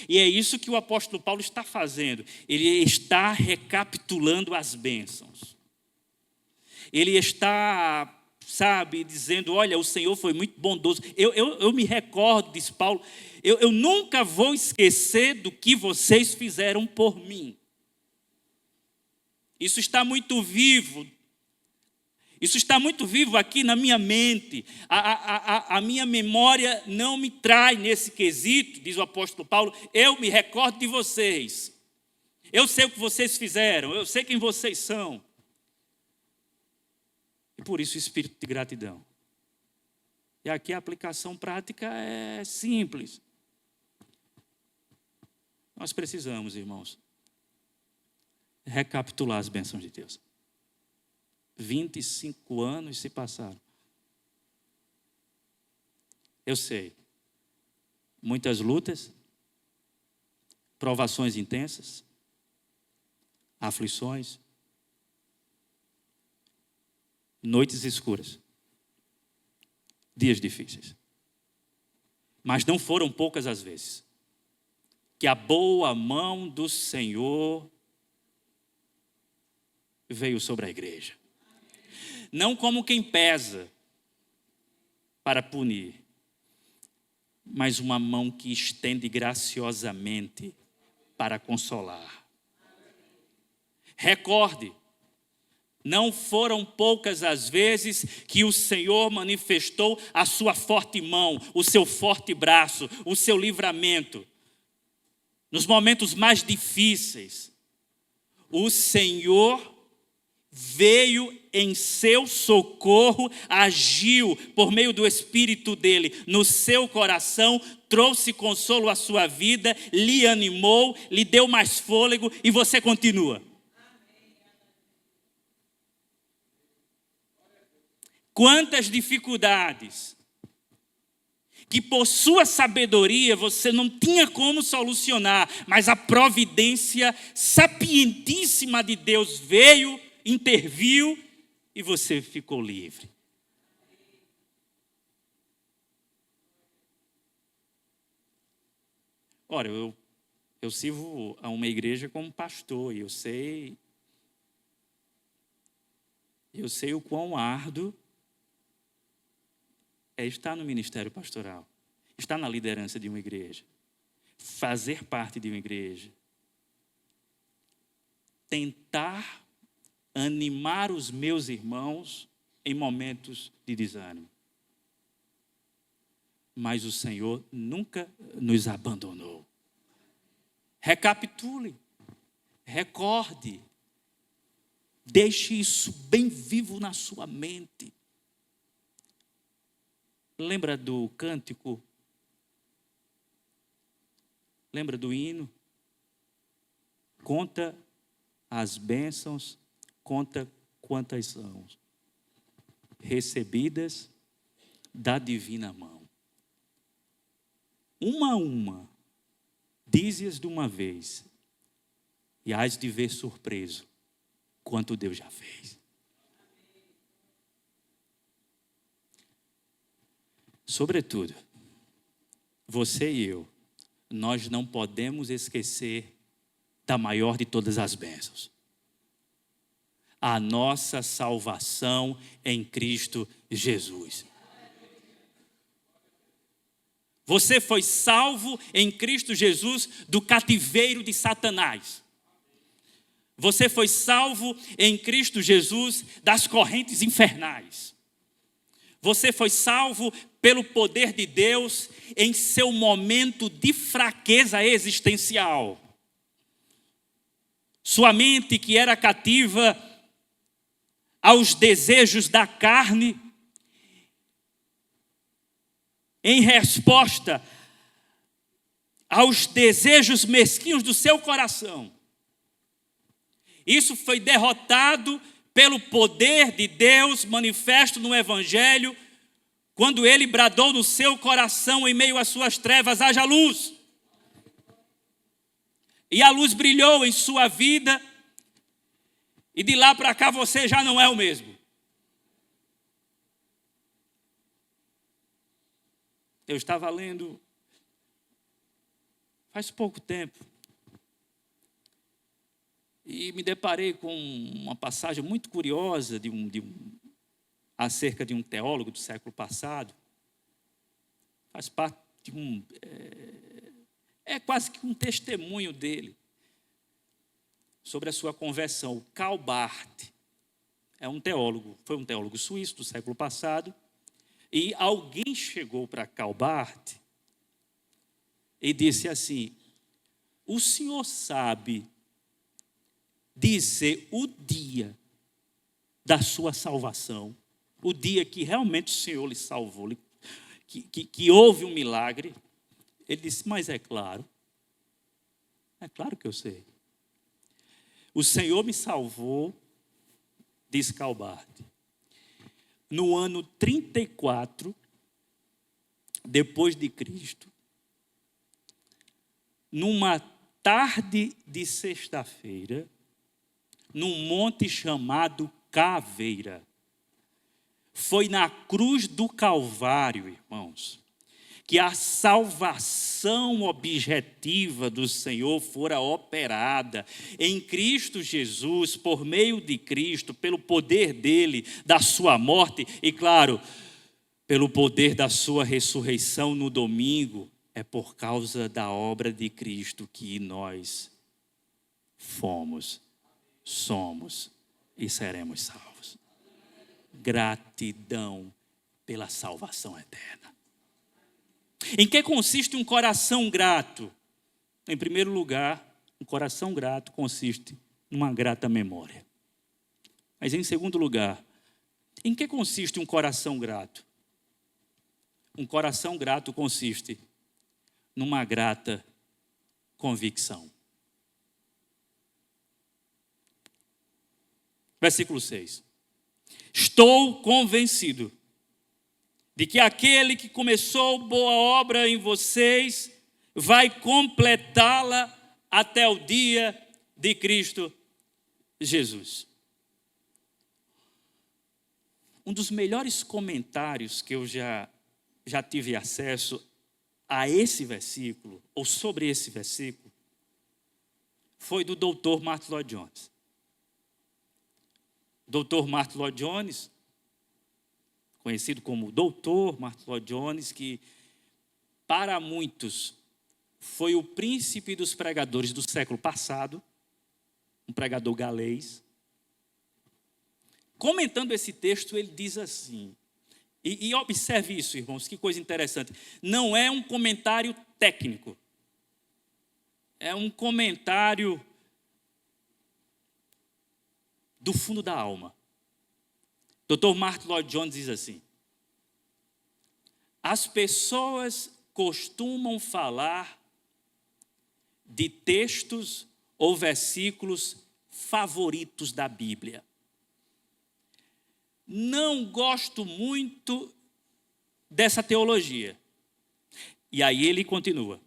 E é isso que o apóstolo Paulo está fazendo. Ele está recapitulando as bênçãos. Ele está, dizendo, olha, o Senhor foi muito bondoso. Eu me recordo, diz Paulo, eu nunca vou esquecer do que vocês fizeram por mim. Isso está muito vivo. Isso está muito vivo aqui na minha mente. A minha memória não me traz nesse quesito, diz o apóstolo Paulo, eu me recordo de vocês. Eu sei o que vocês fizeram, eu sei quem vocês são. E por isso o espírito de gratidão. E aqui a aplicação prática é simples. Nós precisamos, irmãos, recapitular as bênçãos de Deus. 25 anos se passaram. Eu sei. Muitas lutas, provações intensas, aflições, noites escuras, dias difíceis. Mas não foram poucas as vezes que a boa mão do Senhor veio sobre a igreja. Não como quem pesa para punir, mas uma mão que estende graciosamente para consolar. Recorde, não foram poucas as vezes que o Senhor manifestou a sua forte mão, o seu forte braço, o seu livramento. Nos momentos mais difíceis, o Senhor veio em seu socorro, agiu por meio do Espírito dele no seu coração, trouxe consolo à sua vida, lhe animou, lhe deu mais fôlego e você continua. Quantas dificuldades que por sua sabedoria você não tinha como solucionar, mas a providência sapientíssima de Deus veio, interviu e você ficou livre. Ora, eu sirvo a uma igreja como pastor e eu sei o quão árduo é estar no ministério pastoral, estar na liderança de uma igreja, fazer parte de uma igreja, tentar animar os meus irmãos em momentos de desânimo. Mas o Senhor nunca nos abandonou. Recapitule, recorde, deixe isso bem vivo na sua mente. Lembra do cântico? Lembra do hino? Conta as bênçãos, conta quantas são recebidas da divina mão. Uma a uma, dize-as de uma vez, e hás de ver surpreso quanto Deus já fez. Sobretudo, você e eu, nós não podemos esquecer da maior de todas as bênçãos. A nossa salvação em Cristo Jesus. Você foi salvo em Cristo Jesus do cativeiro de Satanás. Você foi salvo em Cristo Jesus das correntes infernais. Você foi salvo pelo poder de Deus em seu momento de fraqueza existencial. Sua mente, que era cativa aos desejos da carne, em resposta aos desejos mesquinhos do seu coração. Isso foi derrotado pelo poder de Deus manifesto no Evangelho, quando ele bradou no seu coração em meio às suas trevas: haja luz. E a luz brilhou em sua vida, e de lá para cá você já não é o mesmo. Eu estava lendo faz pouco tempo e me deparei com uma passagem muito curiosa acerca de um teólogo do século passado. Faz parte de é quase que um testemunho dele sobre a sua conversão. O Karl Barth foi um teólogo suíço do século passado. E alguém chegou para Karl Barth e disse assim: o senhor sabe dizer o dia da sua salvação, o dia que realmente o Senhor lhe salvou, que houve um milagre? Ele disse: mas é claro que eu sei. O Senhor me salvou, disse Karl Barth, no ano 34 depois de Cristo, numa tarde de sexta-feira, num monte chamado Caveira. Foi na cruz do Calvário, irmãos, que a salvação objetiva do Senhor fora operada em Cristo Jesus, por meio de Cristo, pelo poder dele, da sua morte e, claro, pelo poder da sua ressurreição no domingo. É por causa da obra de Cristo que nós fomos, somos e seremos salvos. Gratidão pela salvação eterna. Em que consiste um coração grato? Em primeiro lugar, um coração grato consiste numa grata memória. Mas em segundo lugar, em que consiste um coração grato? Um coração grato consiste numa grata convicção. Versículo 6. Estou convencido de que aquele que começou boa obra em vocês vai completá-la até o dia de Cristo Jesus. Um dos melhores comentários que eu já tive acesso a esse versículo, ou sobre esse versículo, foi do Dr. Martyn Lloyd-Jones. Dr. Martyn Lloyd-Jones, conhecido como Dr. Martyn Lloyd-Jones, que para muitos foi o príncipe dos pregadores do século passado, um pregador galês. Comentando esse texto, ele diz assim, e observe isso, irmãos, que coisa interessante. Não é um comentário técnico. É um comentário do fundo da alma. Dr. Martyn Lloyd-Jones diz assim: as pessoas costumam falar de textos ou versículos favoritos da Bíblia. Não gosto muito dessa teologia. E aí ele continua.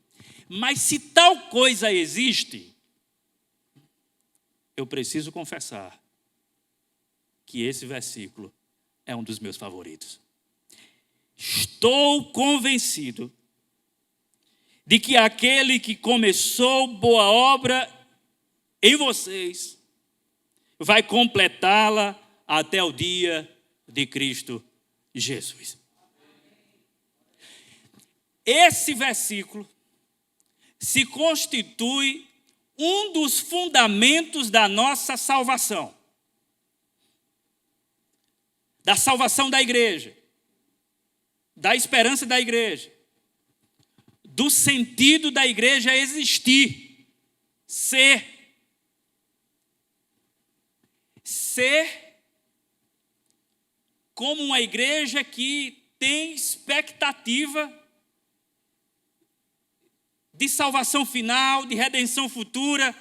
Mas se tal coisa existe, eu preciso confessar que esse versículo é um dos meus favoritos. Estou convencido de que aquele que começou boa obra em vocês vai completá-la até o dia de Cristo Jesus. Esse versículo se constitui um dos fundamentos da nossa salvação. Da salvação da igreja. Da esperança da igreja. Do sentido da igreja existir. Ser como uma igreja que tem expectativa de salvação final, de redenção futura,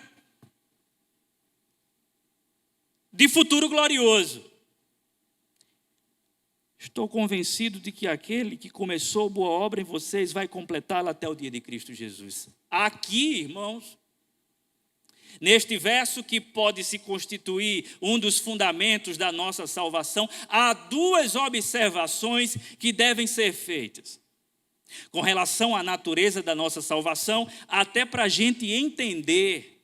de futuro glorioso. Estou convencido de que aquele que começou boa obra em vocês vai completá-la até o dia de Cristo Jesus. Aqui, irmãos, neste verso que pode se constituir um dos fundamentos da nossa salvação, há duas observações que devem ser feitas com relação à natureza da nossa salvação, até para a gente entender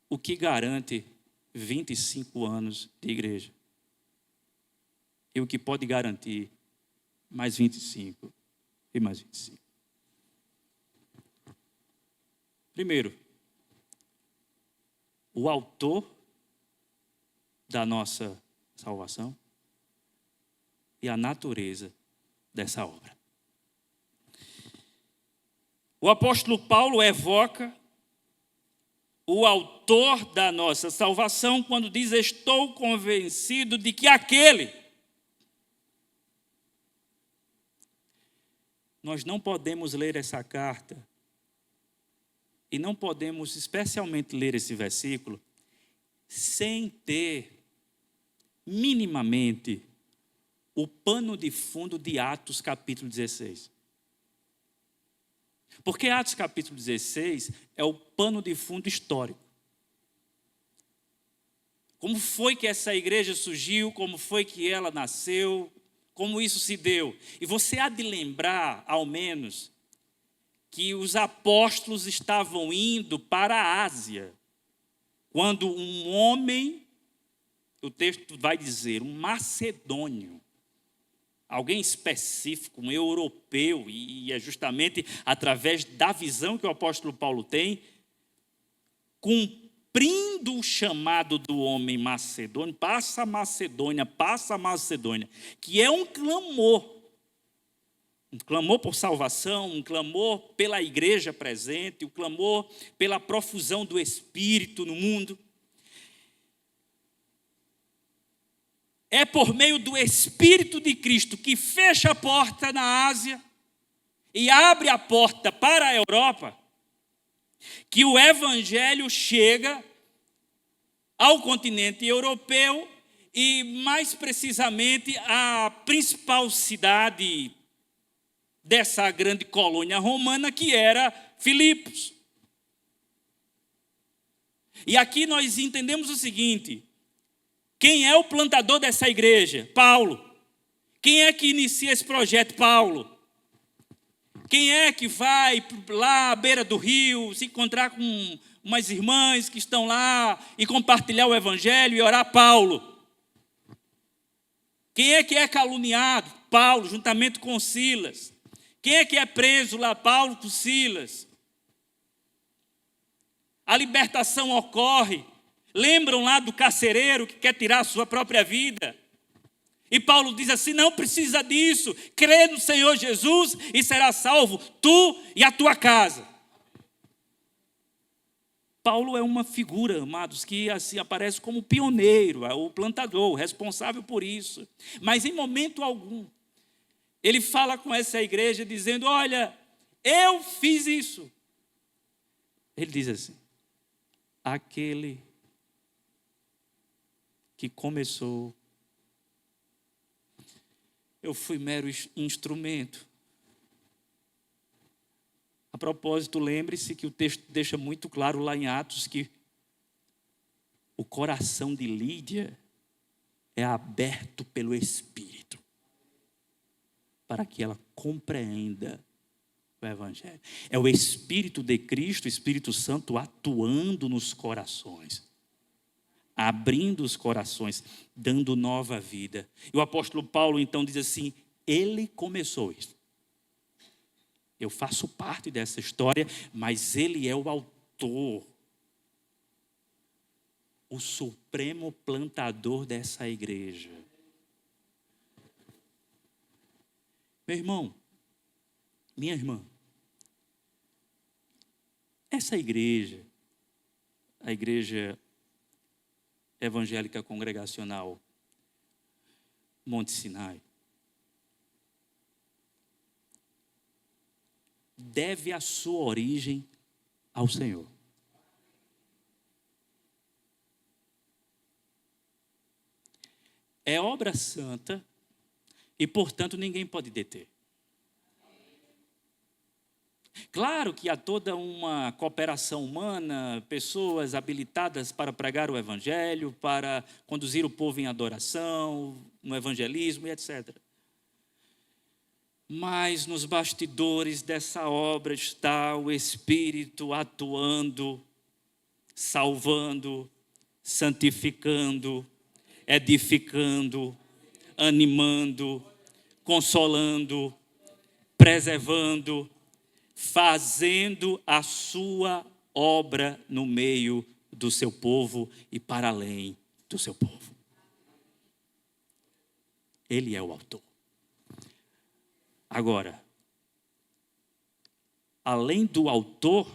o que garante 25 anos de igreja e o que pode garantir mais 25 e mais 25. Primeiro, o autor da nossa salvação e a natureza dessa obra. O apóstolo Paulo evoca o autor da nossa salvação quando diz: estou convencido de que aquele. Nós não podemos ler essa carta e não podemos especialmente ler esse versículo sem ter minimamente o pano de fundo de Atos capítulo 16. Porque Atos capítulo 16 é o pano de fundo histórico. Como foi que essa igreja surgiu, como foi que ela nasceu, como isso se deu. E você há de lembrar, ao menos, que os apóstolos estavam indo para a Ásia, quando um homem, o texto vai dizer, um macedônio, alguém específico, um europeu, e é justamente através da visão que o apóstolo Paulo tem, cumprindo o chamado do homem macedônio, passa a Macedônia, que é um clamor por salvação, um clamor pela igreja presente, um clamor pela profusão do Espírito no mundo. É por meio do Espírito de Cristo que fecha a porta na Ásia e abre a porta para a Europa, que o Evangelho chega ao continente europeu e, mais precisamente, à principal cidade dessa grande colônia romana, que era Filipos. E aqui nós entendemos o seguinte: quem é o plantador dessa igreja? Paulo. Quem é que inicia esse projeto? Paulo. Quem é que vai lá à beira do rio se encontrar com umas irmãs que estão lá e compartilhar o evangelho e orar? Paulo. Quem é que é caluniado? Paulo, juntamente com Silas. Quem é que é preso lá? Paulo com Silas. A libertação ocorre. Lembram lá do carcereiro que quer tirar a sua própria vida? E Paulo diz assim: não precisa disso, crê no Senhor Jesus e será salvo, tu e a tua casa. Paulo é uma figura, amados, que assim aparece como pioneiro, o plantador, o responsável por isso. Mas em momento algum, ele fala com essa igreja dizendo: olha, eu fiz isso. Ele diz assim: aquele que começou. Eu fui mero instrumento. A propósito, lembre-se que o texto deixa muito claro lá em Atos que o coração de Lídia é aberto pelo Espírito para que ela compreenda o Evangelho. É o Espírito de Cristo, o Espírito Santo atuando nos corações, abrindo os corações, dando nova vida. E o apóstolo Paulo então diz assim: ele começou isso. Eu faço parte dessa história, mas ele é o autor, o supremo plantador dessa igreja. Meu irmão, minha irmã, essa igreja, a igreja evangélica congregacional Monte Sinai, deve a sua origem ao Senhor. É obra santa e, portanto, ninguém pode deter. Claro que há toda uma cooperação humana, pessoas habilitadas para pregar o Evangelho, para conduzir o povo em adoração, no evangelismo e etc. Mas nos bastidores dessa obra está o Espírito atuando, salvando, santificando, edificando, animando, consolando, preservando, fazendo a sua obra no meio do seu povo e para além do seu povo. Ele é o autor. Agora, além do autor,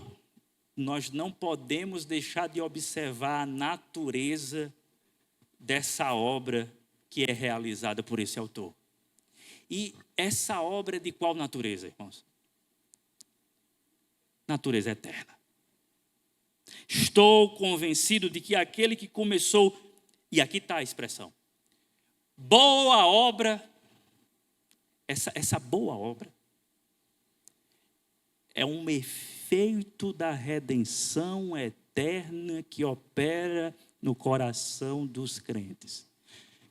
nós não podemos deixar de observar a natureza dessa obra que é realizada por esse autor. E essa obra é de qual natureza, irmãos? Natureza eterna. Estou convencido de que aquele que começou, e aqui está a expressão, boa obra, essa boa obra é um efeito da redenção eterna que opera no coração dos crentes,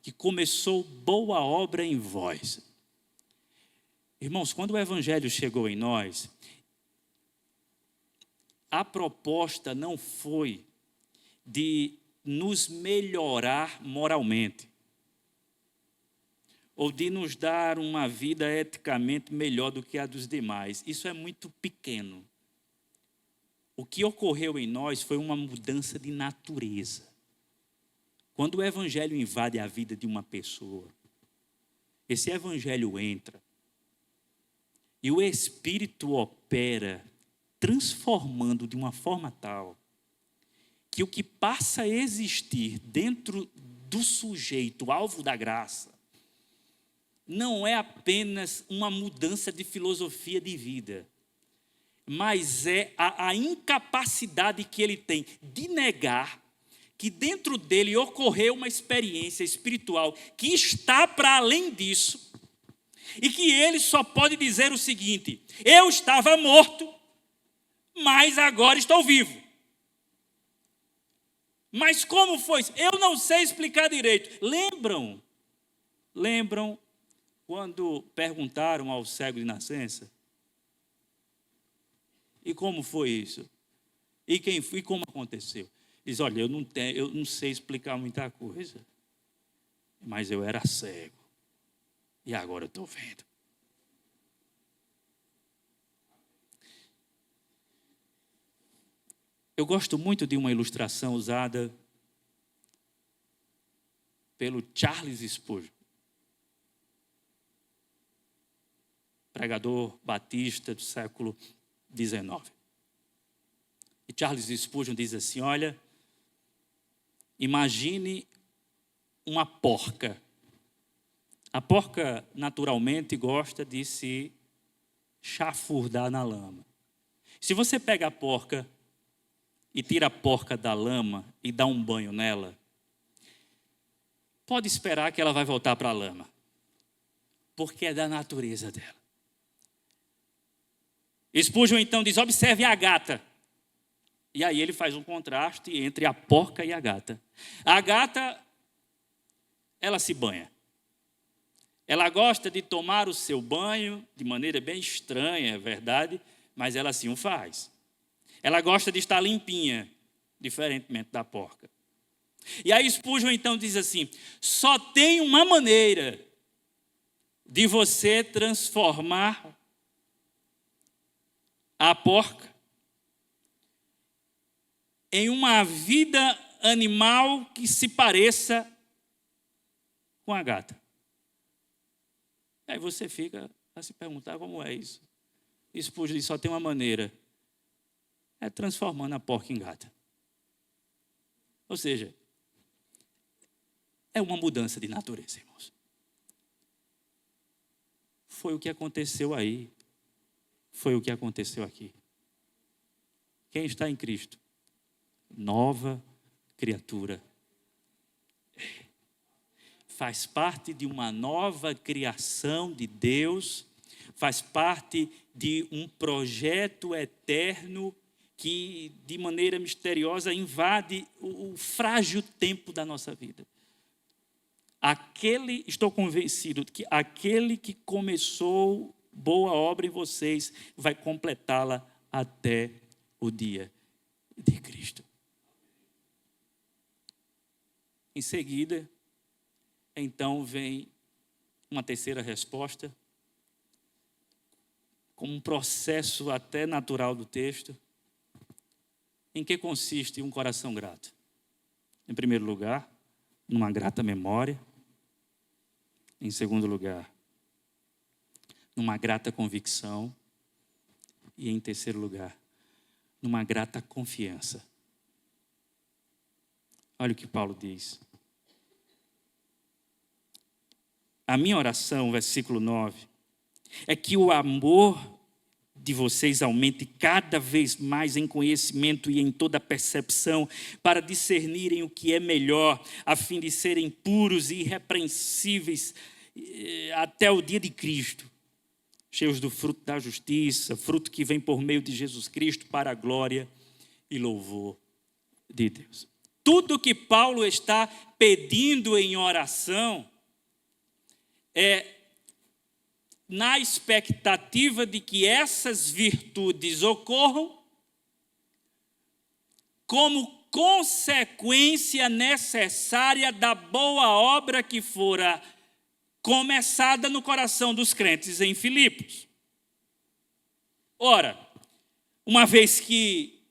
que começou boa obra em vós. Irmãos, quando o Evangelho chegou em nós, a proposta não foi de nos melhorar moralmente, ou de nos dar uma vida eticamente melhor do que a dos demais. Isso é muito pequeno. O que ocorreu em nós foi uma mudança de natureza. Quando o Evangelho invade a vida de uma pessoa, esse Evangelho entra e o Espírito opera, transformando de uma forma tal que o que passa a existir dentro do sujeito, alvo da graça, não é apenas uma mudança de filosofia de vida, mas é a incapacidade que ele tem de negar que dentro dele ocorreu uma experiência espiritual que está para além disso, e que ele só pode dizer o seguinte: eu estava morto, mas agora estou vivo. Mas como foi isso? Eu não sei explicar direito. Lembram quando perguntaram ao cego de nascença? E como foi isso? E quem foi? E como aconteceu? Diz: olha, eu não sei explicar muita coisa, mas eu era cego e agora eu estou vendo. Eu gosto muito de uma ilustração usada pelo Charles Spurgeon, pregador batista do século XIX. E Charles Spurgeon diz assim: olha, imagine uma porca. A porca naturalmente gosta de se chafurdar na lama. Se você pega a porca e tira a porca da lama e dá um banho nela, pode esperar que ela vai voltar para a lama, porque é da natureza dela. Spurgeon então diz: observe a gata. E aí ele faz um contraste entre a porca e a gata. A gata, ela se banha. Ela gosta de tomar o seu banho de maneira bem estranha, é verdade, mas ela assim o faz. Ela gosta de estar limpinha, diferentemente da porca. E aí Spurgeon então diz assim: só tem uma maneira de você transformar a porca em uma vida animal que se pareça com a gata. Aí você fica a se perguntar como é isso. Spurgeon diz: só tem uma maneira, é transformando a porca em gata. Ou seja, é uma mudança de natureza, irmãos. Foi o que aconteceu aí. Foi o que aconteceu aqui. Quem está em Cristo? Nova criatura. Faz parte de uma nova criação de Deus, faz parte de um projeto eterno que, de maneira misteriosa, invade o frágil tempo da nossa vida. Estou convencido de que aquele que começou boa obra em vocês vai completá-la até o dia de Cristo. Em seguida, então vem uma terceira resposta, como um processo até natural do texto. Em que consiste um coração grato? Em primeiro lugar, numa grata memória. Em segundo lugar, numa grata convicção. E em terceiro lugar, numa grata confiança. Olha o que Paulo diz. A minha oração, versículo 9, é que o amor de vocês aumente cada vez mais em conhecimento e em toda percepção, para discernirem o que é melhor, a fim de serem puros e irrepreensíveis até o dia de Cristo, cheios do fruto da justiça, fruto que vem por meio de Jesus Cristo para a glória e louvor de Deus. Tudo que Paulo está pedindo em oração é na expectativa de que essas virtudes ocorram como consequência necessária da boa obra que fora começada no coração dos crentes em Filipos. Ora, uma vez que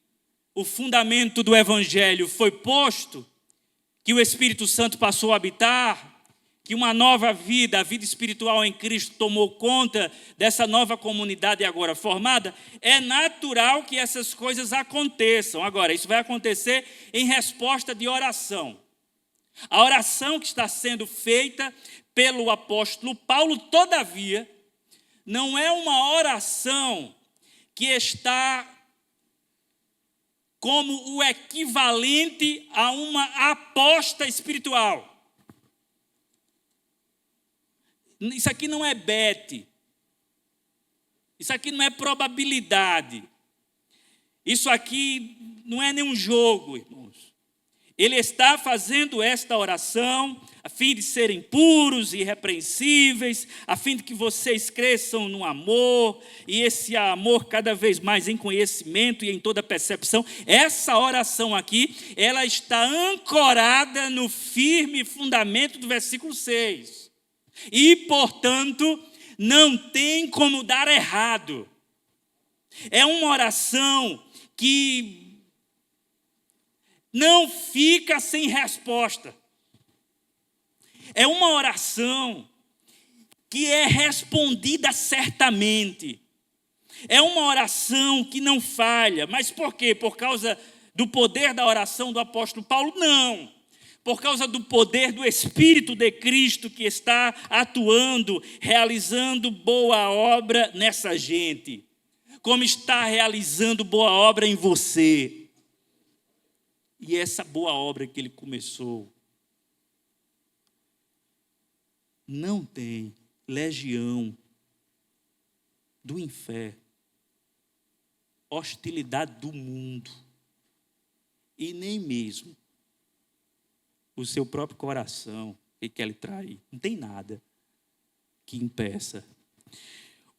o fundamento do evangelho foi posto, que o Espírito Santo passou a habitar, que uma nova vida, a vida espiritual em Cristo tomou conta dessa nova comunidade agora formada, é natural que essas coisas aconteçam. Agora, isso vai acontecer em resposta de oração. A oração que está sendo feita pelo apóstolo Paulo, todavia, não é uma oração que está como o equivalente a uma aposta espiritual. Isso aqui não é bet. Isso aqui não é probabilidade. Isso aqui não é nenhum jogo, irmãos. Ele está fazendo esta oração a fim de serem puros e irrepreensíveis, a fim de que vocês cresçam no amor, e esse amor cada vez mais em conhecimento e em toda percepção. Essa oração aqui, ela está ancorada no firme fundamento do versículo 6. E, portanto, não tem como dar errado. É uma oração que não fica sem resposta. É uma oração que é respondida certamente. É uma oração que não falha. Mas por quê? Por causa do poder da oração do apóstolo Paulo? Não. Por causa do poder do Espírito de Cristo que está atuando, realizando boa obra nessa gente. Como está realizando boa obra em você. E essa boa obra que ele começou, não tem legião do inferno, hostilidade do mundo, e nem mesmo o seu próprio coração que quer lhe trair. Não tem nada que impeça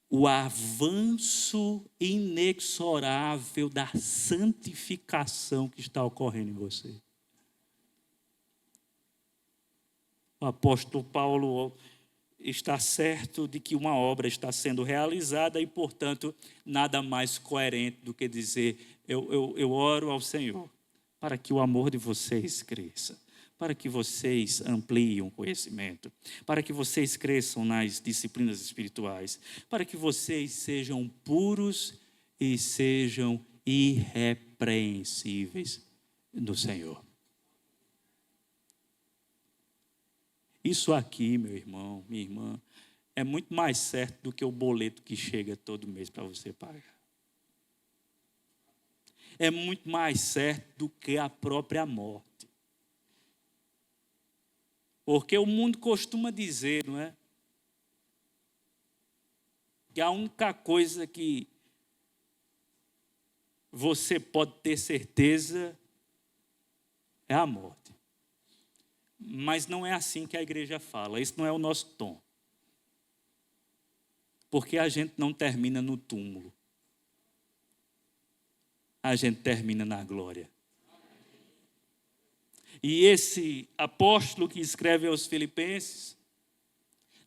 o avanço inexorável da santificação que está ocorrendo em você. O apóstolo Paulo está certo de que uma obra está sendo realizada e, portanto, nada mais coerente do que dizer: eu oro ao Senhor para que o amor de vocês cresça, para que vocês ampliem o conhecimento, para que vocês cresçam nas disciplinas espirituais, para que vocês sejam puros e sejam irrepreensíveis no Senhor. Isso aqui, meu irmão, minha irmã, é muito mais certo do que o boleto que chega todo mês para você pagar. É muito mais certo do que a própria morte. Porque o mundo costuma dizer, não é? Que a única coisa que você pode ter certeza é a morte. Mas não é assim que a igreja fala, esse não é o nosso tom. Porque a gente não termina no túmulo. A gente termina na glória. E esse apóstolo que escreve aos Filipenses,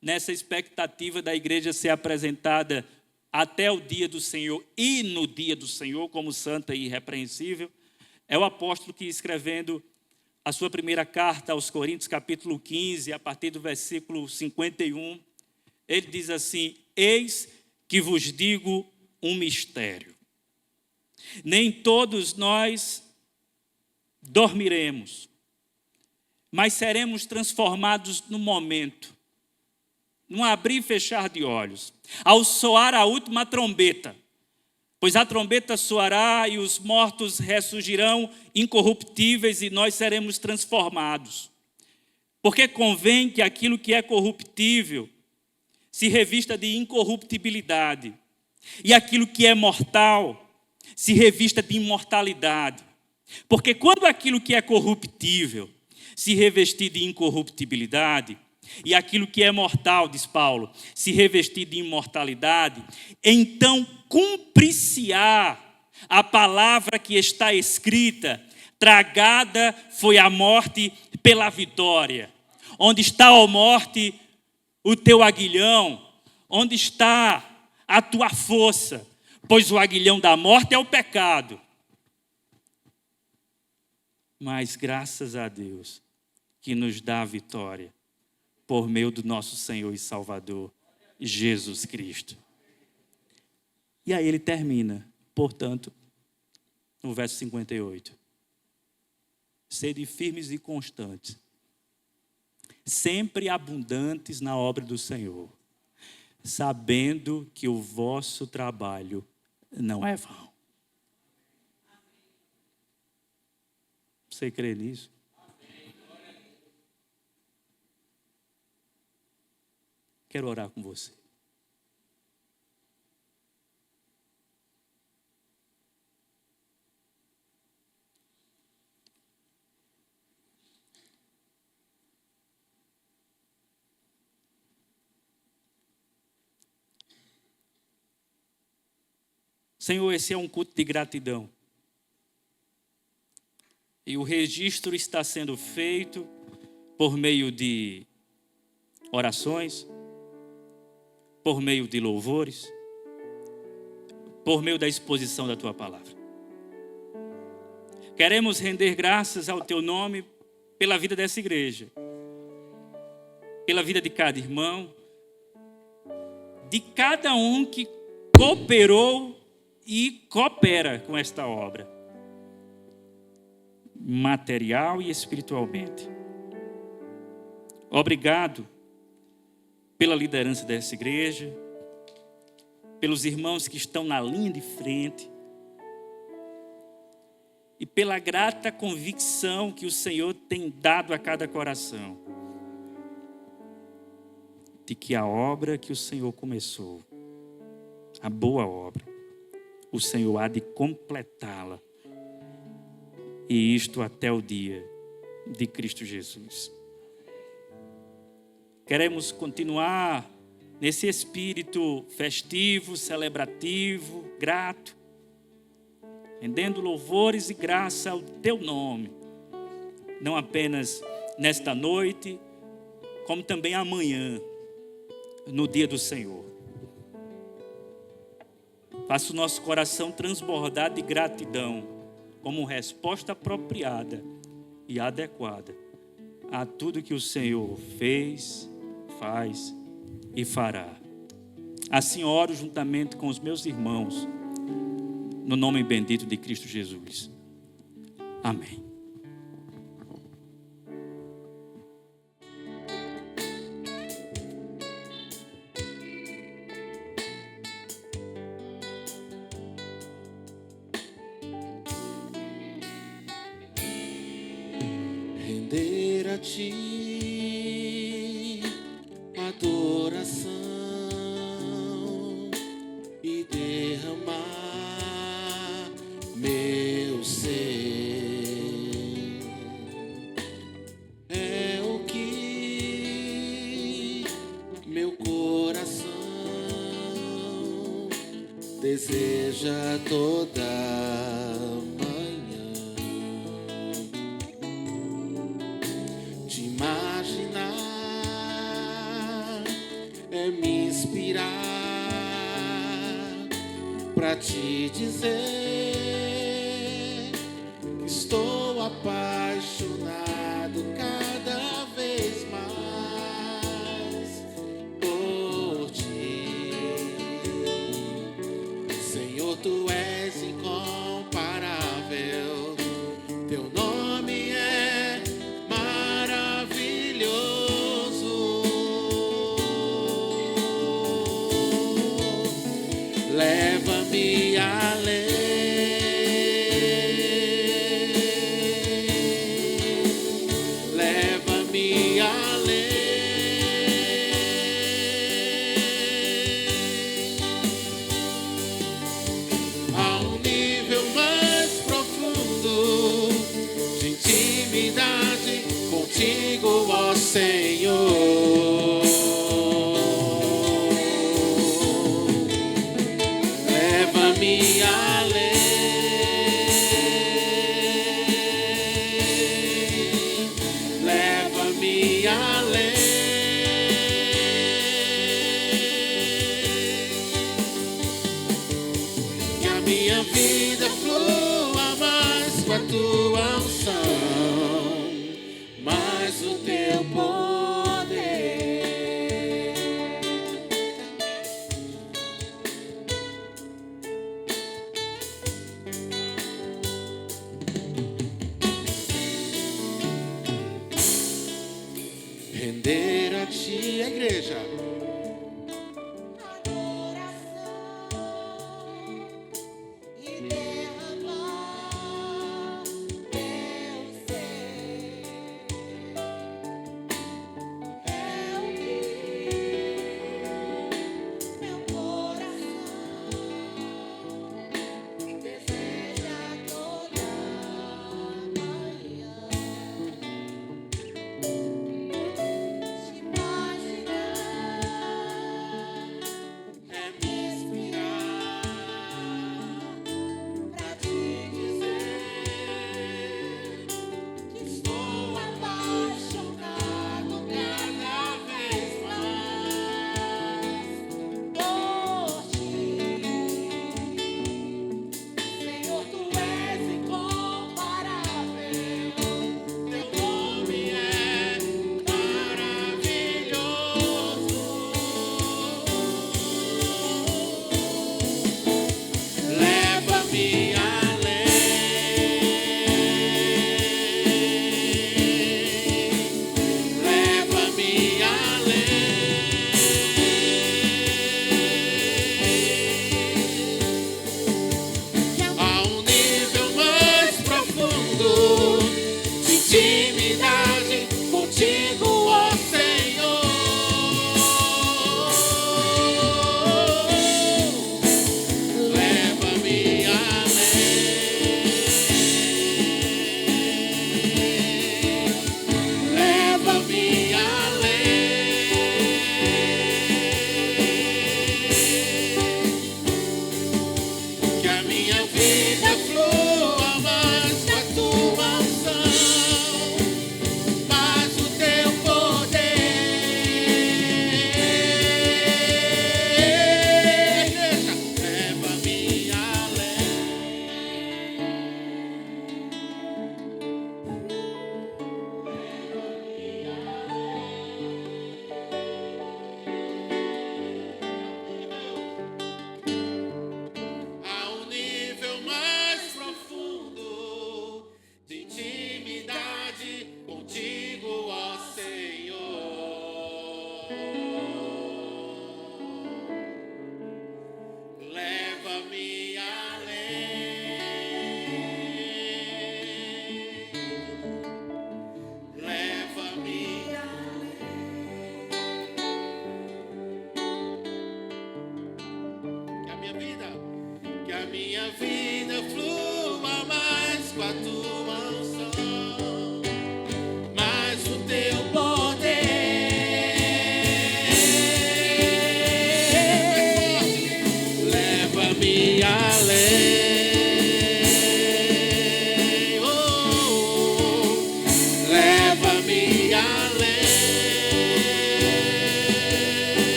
nessa expectativa da igreja ser apresentada até o dia do Senhor e no dia do Senhor como santa e irrepreensível, é o apóstolo que, escrevendo a sua primeira carta aos Coríntios, capítulo 15, a partir do versículo 51, ele diz assim: eis que vos digo um mistério. Nem todos nós dormiremos, mas seremos transformados no momento, num abrir e fechar de olhos, ao soar a última trombeta. Pois a trombeta soará e os mortos ressurgirão incorruptíveis e nós seremos transformados. Porque convém que aquilo que é corruptível se revista de incorruptibilidade e aquilo que é mortal se revista de imortalidade. Porque quando aquilo que é corruptível se revestir de incorruptibilidade e aquilo que é mortal, diz Paulo, se revestir de imortalidade, então cumprir-se-á a palavra que está escrita: tragada foi a morte pela vitória. Onde está, ó morte, o teu aguilhão? Onde está a tua força? Pois o aguilhão da morte é o pecado. Mas graças a Deus que nos dá a vitória por meio do nosso Senhor e Salvador, Jesus Cristo. E aí ele termina, portanto, no verso 58. Sede firmes e constantes, sempre abundantes na obra do Senhor, sabendo que o vosso trabalho não é vão. Você crê nisso? Quero orar com você. Senhor, esse é um culto de gratidão. E o registro está sendo feito por meio de orações, por meio de louvores, por meio da exposição da Tua palavra. Queremos render graças ao Teu nome pela vida dessa igreja, pela vida de cada irmão, de cada um que cooperou e coopera com esta obra, material e espiritualmente. Obrigado pela liderança dessa igreja, pelos irmãos que estão na linha de frente, e pela grata convicção que o Senhor tem dado a cada coração, de que a obra que o Senhor começou, a boa obra, o Senhor há de completá-la, e isto até o dia de Cristo Jesus. Queremos continuar nesse espírito festivo, celebrativo, grato, rendendo louvores e graça ao teu nome, não apenas nesta noite, como também amanhã, no dia do Senhor. Faça o nosso coração transbordar de gratidão, como resposta apropriada e adequada a tudo que o Senhor fez, faz e fará. Assim oro juntamente com os meus irmãos, no nome bendito de Cristo Jesus. Amém. Render a ti adoração e derramar meu ser. É o que meu coração deseja toda manhã. Te imaginar é me inspirar pra te dizer que estou apaixonado cada vez mais por ti. Senhor, tu és incomparável, teu nome é maravilhoso. Leva-me além, leva-me além, a um nível mais profundo de intimidade contigo, ó Senhor. Leva-me além, leva-me além, que a minha vida flua mais com a tua unção, mais o teu poder. Render a ti, a igreja. E derramar meu ser. É o que meu coração deseja toda manhã. Te imaginar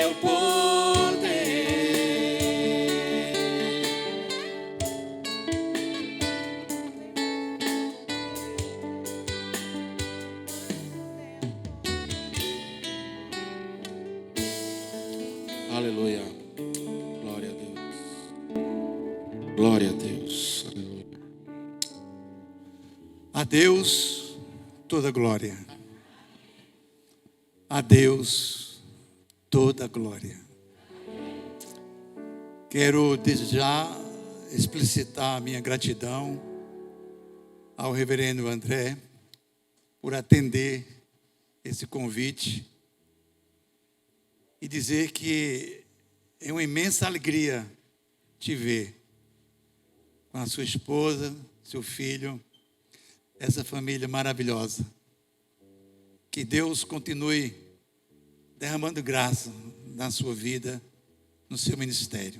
teu poder. Aleluia. Glória a Deus. Glória a Deus. Aleluia. A Deus toda glória. A Deus toda glória. Quero desde já explicitar a minha gratidão ao reverendo André por atender esse convite e dizer que é uma imensa alegria te ver com a sua esposa, seu filho, essa família maravilhosa. Que Deus continue derramando graça na sua vida, no seu ministério.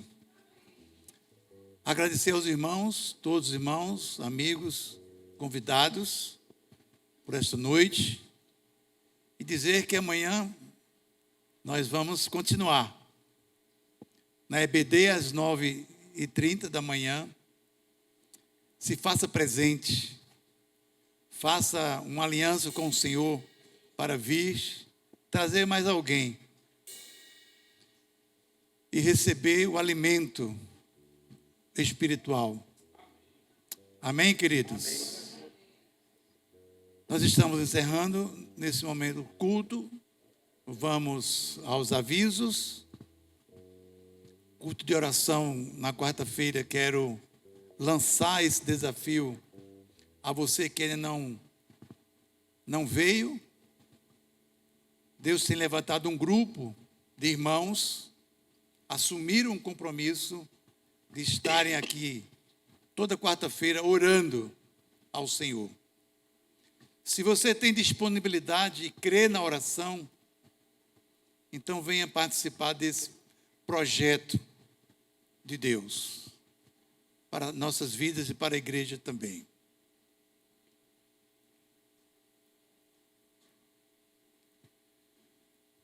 Agradecer aos irmãos, todos os irmãos, amigos, convidados por esta noite e dizer que amanhã nós vamos continuar na EBD às 9h30 da manhã. Se faça presente, faça uma aliança com o Senhor para vir trazer mais alguém e receber o alimento espiritual. Amém, queridos? Amém. Nós estamos encerrando nesse momento o culto. Vamos aos avisos. Culto de oração na quarta-feira. Quero lançar esse desafio a você que ainda não veio. Deus tem levantado um grupo de irmãos, assumiram um compromisso de estarem aqui toda quarta-feira orando ao Senhor. Se você tem disponibilidade e crê na oração, então venha participar desse projeto de Deus para nossas vidas e para a igreja também.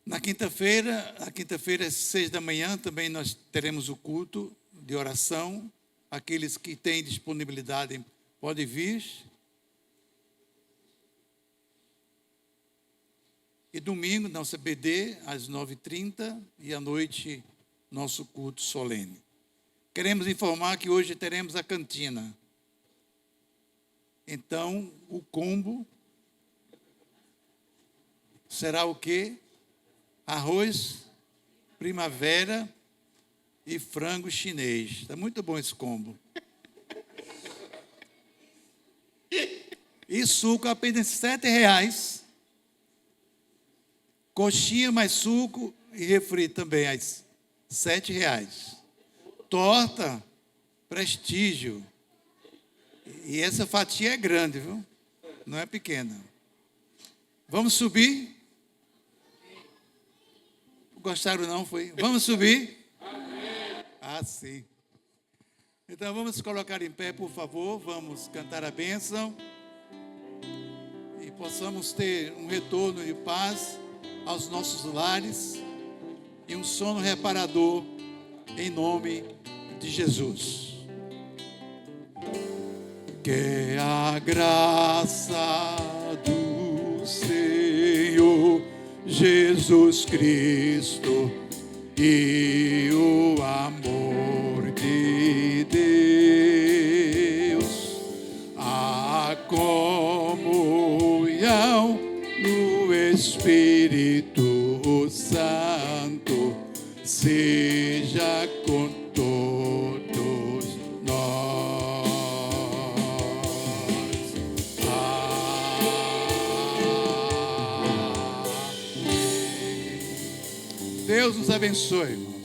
Na quinta-feira, às 6h também nós teremos o culto de oração. Aqueles que têm disponibilidade podem vir. E domingo, nossa BD, às 9h30 e à noite, nosso culto solene. Queremos informar que hoje teremos a cantina. Então, o combo será o quê? Arroz, primavera e frango chinês. Está muito bom esse combo. E suco apenas R$7. Coxinha mais suco e refri também, R$7. Torta, prestígio. E essa fatia é grande, viu? Não é pequena. Vamos subir? Gostaram não, foi? Vamos subir? Amém. Ah, sim. Então vamos colocar em pé, por favor. Vamos cantar a bênção. E possamos ter um retorno de paz aos nossos lares e um sono reparador em nome de Jesus. Que a graça do Senhor Jesus Cristo e o amor de Deus, a comunhão no Espírito Santo seja com todos nós. Amém. Deus nos abençoe, irmão.